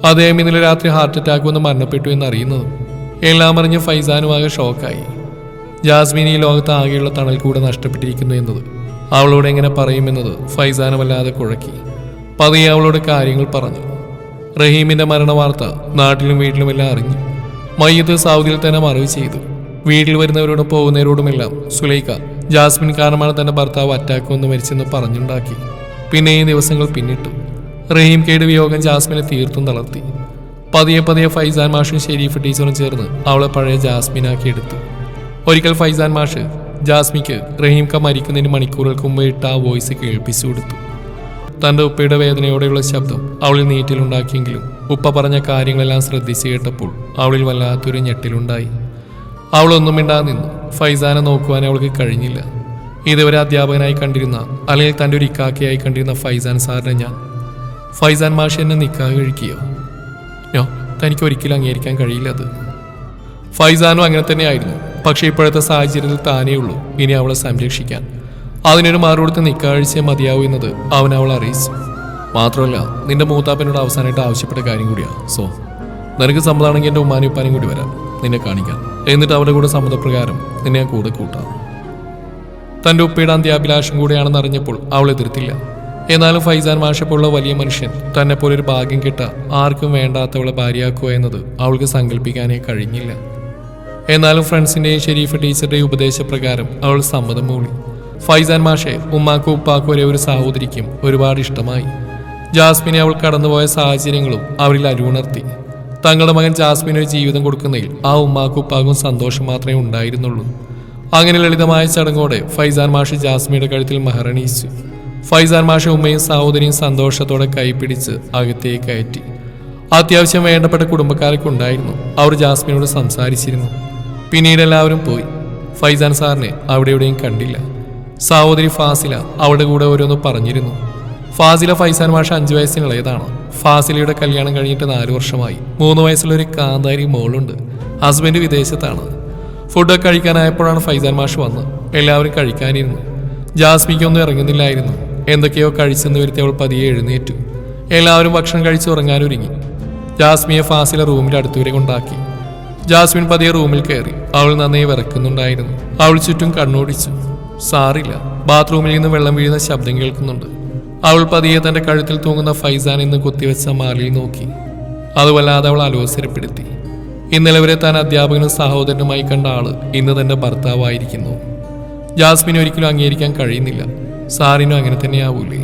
അദ്ദേഹം ഇന്നലെ രാത്രി ഹാർട്ട് അറ്റാക്ക് വന്ന് മരണപ്പെട്ടു എന്നറിയുന്നത്. എല്ലാം അറിഞ്ഞ് ഫൈസാനുമാകെ ഷോക്കായി. ജാസ്മിൻ ഈ ലോകത്ത് ആകെയുള്ള തണൽ കൂടെ നഷ്ടപ്പെട്ടിരിക്കുന്നു എന്നത് അവളോട് എങ്ങനെ പറയുമെന്നത് ഫൈസാനെ വല്ലാതെ കുഴക്കി. പതിയെ അവളോട് കാര്യങ്ങൾ പറഞ്ഞു. റഹീമിന്റെ മരണവാർത്ത നാട്ടിലും വീട്ടിലുമെല്ലാം അറിഞ്ഞു. മയ്യത്ത് സൗദിയിൽ തന്നെ മറവ് ചെയ്തു. വീട്ടിൽ വരുന്നവരോടും പോകുന്നവരോടുമെല്ലാം സുലൈഖ ജാസ്മിൻ കാരണമാണ് തന്റെ ഭർത്താവ് അറ്റാക്ക് വന്ന് മരിച്ചെന്ന് പറഞ്ഞുണ്ടാക്കി. പിന്നെ ഈ ദിവസങ്ങൾ പിന്നിട്ടു. റഹീം കേട് വിയോഗം ജാസ്മിനെ തീർത്തും തളർത്തി. പതിയെ പതിയെ ഫൈസാൻ മാഷും ഷെരീഫ് ടീച്ചറും ചേർന്ന് അവളെ പഴയ ജാസ്മിനാക്കി എടുത്തു. ഒരിക്കൽ ഫൈസാൻ മാഷ് ജാസ്മിക്ക് റഹീംക്ക മരിക്കുന്നതിന് മണിക്കൂറുകൾക്ക് മുമ്പ് ഇട്ട ആ വോയിസ് കേൾപ്പിച്ചു കൊടുത്തു. തൻ്റെ ഉപ്പയുടെ വേദനയോടെയുള്ള ശബ്ദം അവളിൽ നീറ്റിലുണ്ടാക്കിയെങ്കിലും ഉപ്പ പറഞ്ഞ കാര്യങ്ങളെല്ലാം ശ്രദ്ധിച്ചു കേട്ടപ്പോൾ അവളിൽ വല്ലാത്തൊരു ഞെട്ടിലുണ്ടായി. അവളൊന്നും മിണ്ടാതെ നിന്നു. ഫൈസാനെ നോക്കുവാൻ അവൾക്ക് കഴിഞ്ഞില്ല. ഇതുവരെ അധ്യാപകനായി കണ്ടിരുന്ന, അല്ലെങ്കിൽ തൻ്റെ ഒരു ഇക്കാക്കയായി കണ്ടിരുന്ന ഫൈസാൻ സാറിനെ ഫൈസാൻ മാഷ് എന്നെ നിക്കാഹ് കഴിക്കുകയോ? നോ, തനിക്ക് ഒരിക്കലും അംഗീകരിക്കാൻ കഴിയില്ല അത്. ഫൈസാനും അങ്ങനെ തന്നെയായിരുന്നു. പക്ഷേ ഇപ്പോഴത്തെ സാഹചര്യത്തിൽ താനേ ഉള്ളൂ ഇനി അവളെ സംരക്ഷിക്കാൻ. അതിനൊരു മറുപടി നിക്കാഴ്ചയെ മതിയാവൂ എന്നത് അവൻ അവളെ അറിയിച്ചു. മാത്രമല്ല, നിന്റെ മൂത്താപ്പനോട് അവസാനമായിട്ട് ആവശ്യപ്പെട്ട കാര്യം കൂടിയാ. സോ നിനക്ക് സമ്മതമാണെങ്കിൽ എൻ്റെ ഉമ്മാനും ഉപ്പാനും കൂടി വരാം നിന്നെ കാണിക്കാൻ. എന്നിട്ട് അവരുടെ കൂടെ സമ്മതപ്രകാരം നിന്നെ ഞാൻ കൂടെ കൂട്ടാം. തൻ്റെ ഉപ്പയുടെ അന്ത്യാഭിലാഷം കൂടെയാണെന്ന് അറിഞ്ഞപ്പോൾ അവൾ എതിർത്തില്ല. എന്നാലും ഫൈസാൻ മാഷപ്പോലുള്ള വലിയ മനുഷ്യൻ തന്നെ പോലെ ഒരു ഭാഗ്യം കിട്ട ആർക്കും വേണ്ടാത്തവളെ ഭാര്യയാക്കുക എന്നത് അവൾക്ക് സങ്കല്പിക്കാനേ കഴിഞ്ഞില്ല. എന്നാലും ഫ്രണ്ട്സിൻ്റെയും ഷെരീഫ ടീച്ചറുടെയും ഉപദേശപ്രകാരം അവൾ സമ്മതം മൂളി. ഫൈസാൻ മാഷെ ഉമ്മാക്കും ഉപ്പാക്കും ഒരേ ഒരു സഹോദരിക്കും ഒരുപാട് ഇഷ്ടമായി. ജാസ്മിനെ അവൾ കടന്നുപോയ സാഹചര്യങ്ങളും അവരിൽ അരുണർത്തി. തങ്ങളുടെ മകൻ ജാസ്മിന് ഒരു ജീവിതം കൊടുക്കുന്നതിൽ ആ ഉമ്മാക്കും ഉപ്പാക്കും സന്തോഷം മാത്രമേ ഉണ്ടായിരുന്നുള്ളൂ. അങ്ങനെ ലളിതമായ ചടങ്ങോടെ ഫൈസാൻ മാഷ് ജാസ്മിയുടെ കഴുത്തിൽ മഹറണിയിച്ചു. ഫൈസാൻ മാഷ് ഉമ്മയും സഹോദരിയും സന്തോഷത്തോടെ കൈപിടിച്ച് അകത്തേക്ക് കയറ്റി. അത്യാവശ്യം വേണ്ടപ്പെട്ട കുടുംബക്കാരൊക്കെ ഉണ്ടായിരുന്നു. അവർ ജാസ്മിനോട് സംസാരിച്ചിരുന്നു. പിന്നീട് എല്ലാവരും പോയി. ഫൈസാൻ സാറിനെ അവിടെ എവിടെയും കണ്ടില്ല. സഹോദരി ഫാസില അവളുടെ കൂടെ ഓരോന്ന് പറഞ്ഞിരുന്നു. ഫാസില ഫൈസാൻ മാഷ 5 വയസ്സിനുള്ളതാണ്. ഫാസിലയുടെ കല്യാണം കഴിഞ്ഞിട്ട് 4 വർഷമായി. 3 വയസ്സുള്ള ഒരു കാന്താരി മോളുണ്ട്. ഹസ്ബൻഡ് വിദേശത്താണ്. ഫുഡൊക്കെ കഴിക്കാനായപ്പോഴാണ് ഫൈസാൻ മാഷ് വന്ന്. എല്ലാവരും കഴിക്കാനിരുന്നു. ജാസ്മിക്കൊന്നും ഇറങ്ങുന്നില്ലായിരുന്നു. എന്തൊക്കെയോ കഴിച്ചെന്ന് വരുത്തി അവൾ പതിയെ എഴുന്നേറ്റു. എല്ലാവരും ഭക്ഷണം കഴിച്ച് ഉറങ്ങാനൊരുങ്ങി. ജാസ്മിയെ ഫാസില റൂമിൽ അടുത്തുവരെ കൊണ്ടാക്കി. ജാസ്മിൻ പതിയെ റൂമിൽ കയറി. അവൾ നന്നായി വിറക്കുന്നുണ്ടായിരുന്നു. അവൾ ചുറ്റും കണ്ണോടിച്ചു. സാറില്ല. ബാത്റൂമിൽ നിന്ന് വെള്ളം വീഴുന്ന ശബ്ദം കേൾക്കുന്നുണ്ട്. അവൾ പതിയെ തന്റെ കഴുത്തിൽ തൂങ്ങുന്ന ഫൈസാൻ എന്ന് കുത്തിവെച്ച മാലയിൽ നോക്കി. അതുവല്ലാതെ അവൾ അലോസരപ്പെടുത്തി. ഇന്നലെ വരെ താൻ അധ്യാപകനും സഹോദരനുമായി കണ്ട ആള് ഇന്ന് തന്റെ ഭർത്താവായിരിക്കുന്നു. ജാസ്മിന് ഒരിക്കലും അംഗീകരിക്കാൻ കഴിയുന്നില്ല. സാറിനും അങ്ങനെ തന്നെയാവൂലേ?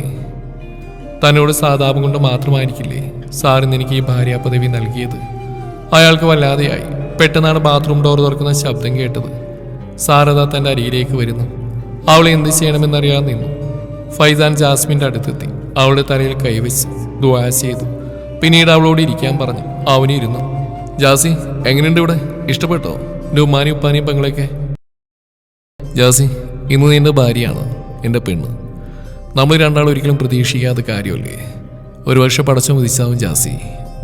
തന്നോട് സാതാപം കൊണ്ട് മാത്രമായിരിക്കില്ലേ സാറിന് എനിക്ക് ഈ ഭാര്യാ പദവി നൽകിയത്? അയാൾക്ക് വല്ലാതെയായി. പെട്ടെന്നാണ് ബാത്റൂം ഡോർ തുറക്കുന്ന ശബ്ദം കേട്ടത്. സാരദ തന്റെ അരികിലേക്ക് വരുന്നു. അവൾ എന്ത് ചെയ്യണമെന്നറിയാതെ നിന്നു. ഫൈസാൻ ജാസ്മിന്റെ അടുത്തെത്തി. അവളുടെ തലയിൽ കൈവച്ച് ദുആ ചെയ്തു. പിന്നീട് അവളോട് ഇരിക്കാൻ പറഞ്ഞു. അവനിരുന്നു. ജാസി, എങ്ങനെയുണ്ട് ഇവിടെ? ഇഷ്ടപ്പെട്ടോ എൻ്റെ ഉമ്മാനെയും ഉപ്പാനെയും പെങ്ങളെയൊക്കെ? ജാസി, ഇന്ന് നീ എൻ്റെ ഭാര്യയാണ്, എൻ്റെ പെണ്ണ്. നമ്മൾ രണ്ടാളും ഒരിക്കലും പ്രതീക്ഷിക്കാത്ത കാര്യമല്ലേ? ഒരു വർഷം പടച്ചു വിധിച്ചാവും ജാസി,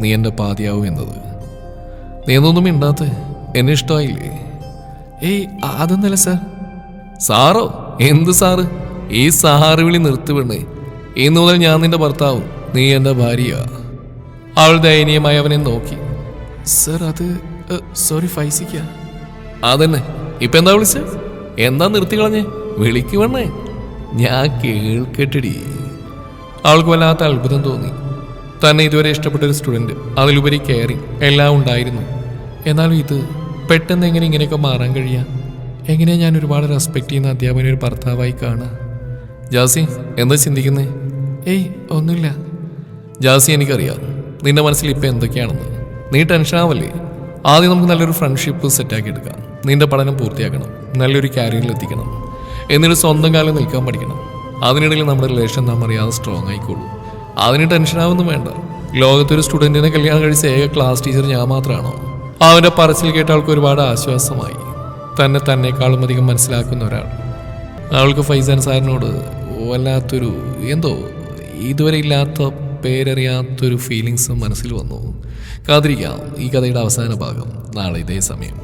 നീ എൻ്റെ പാതിയാവും എന്നത്. നീ എന്നൊന്നും മിണ്ടാത്ത എന്നെ ഇഷ്ടമായില്ലേ? ഏയ് അതൊന്നല്ല സാർ. സാറോ? എന്ത് സാറ്? ഈ സാറ് വിളി നിർത്തിവിടണേ. ഇന്നു മുതൽ ഞാൻ നിന്റെ ഭർത്താവും, നീ എൻ്റെ ഭാര്യ. അവൾ ദയനീയമായി അവനെ നോക്കി. സർ, അത് സോറി ഫൈസിക്ക. അതന്നെ. ഇപ്പൊ എന്താ വിളിച്ചേ? എന്താ നിർത്തിക്കളഞ്ഞേ? വിളിക്കുവണ്ണേ, ഞാൻ കേൾക്കട്ടടി. അവൾക്ക് വല്ലാത്ത അത്ഭുതം തോന്നി. തന്നെ ഇതുവരെ ഇഷ്ടപ്പെട്ട ഒരു സ്റ്റുഡൻറ്, അതിലുപരി കെയറിങ് എല്ലാം ഉണ്ടായിരുന്നു. എന്നാലും ഇത് പെട്ടെന്ന് എങ്ങനെ ഇങ്ങനെയൊക്കെ മാറാൻ കഴിയാം? എങ്ങനെയാ ഞാൻ ഒരുപാട് റെസ്പെക്ട് ചെയ്യുന്ന അധ്യാപകനെ ഒരു ഭർത്താവായി കാണുക? ജാസി, എന്താ ചിന്തിക്കുന്നേ? ഏയ് ഒന്നുമില്ല. ജാസി, എനിക്കറിയാം നിന്റെ മനസ്സിൽ ഇപ്പം എന്തൊക്കെയാണെന്ന്. നീ ടെൻഷനാവല്ലേ? ആദ്യം നമുക്ക് നല്ലൊരു ഫ്രണ്ട്ഷിപ്പ് സെറ്റാക്കി എടുക്കാം. നിന്റെ പഠനം പൂർത്തിയാക്കണം, നല്ലൊരു കാരിയറിൽ എത്തിക്കണം, എന്നിട്ട് സ്വന്തം കാലം നിൽക്കാൻ പഠിക്കണം. അതിനിടയിൽ നമ്മുടെ റിലേഷൻ നാം അറിയാതെ സ്ട്രോങ് ആയിക്കോളൂ. അതിന് ടെൻഷനാവൊന്നും വേണ്ട. ലോകത്തൊരു സ്റ്റുഡൻറ്റിനെ കല്യാണം കഴിച്ച ഏക ക്ലാസ് ടീച്ചർ ഞാൻ മാത്രമാണോ? അവൻ്റെ പറച്ചിൽ കേട്ട ആൾക്ക് ഒരുപാട് ആശ്വാസമായി. തന്നെക്കാളും അധികം മനസ്സിലാക്കുന്ന ഒരാൾ. അവൾക്ക് ഫൈസാൻ സാറിനോട് വല്ലാത്തൊരു എന്തോ ഇതുവരെ ഇല്ലാത്ത പേരറിയാത്തൊരു ഫീലിങ്സ് മനസ്സിൽ വന്നു. കാത്തിരിക്കാം ഈ കഥയുടെ അവസാന ഭാഗം നാളെ ഇതേ സമയം.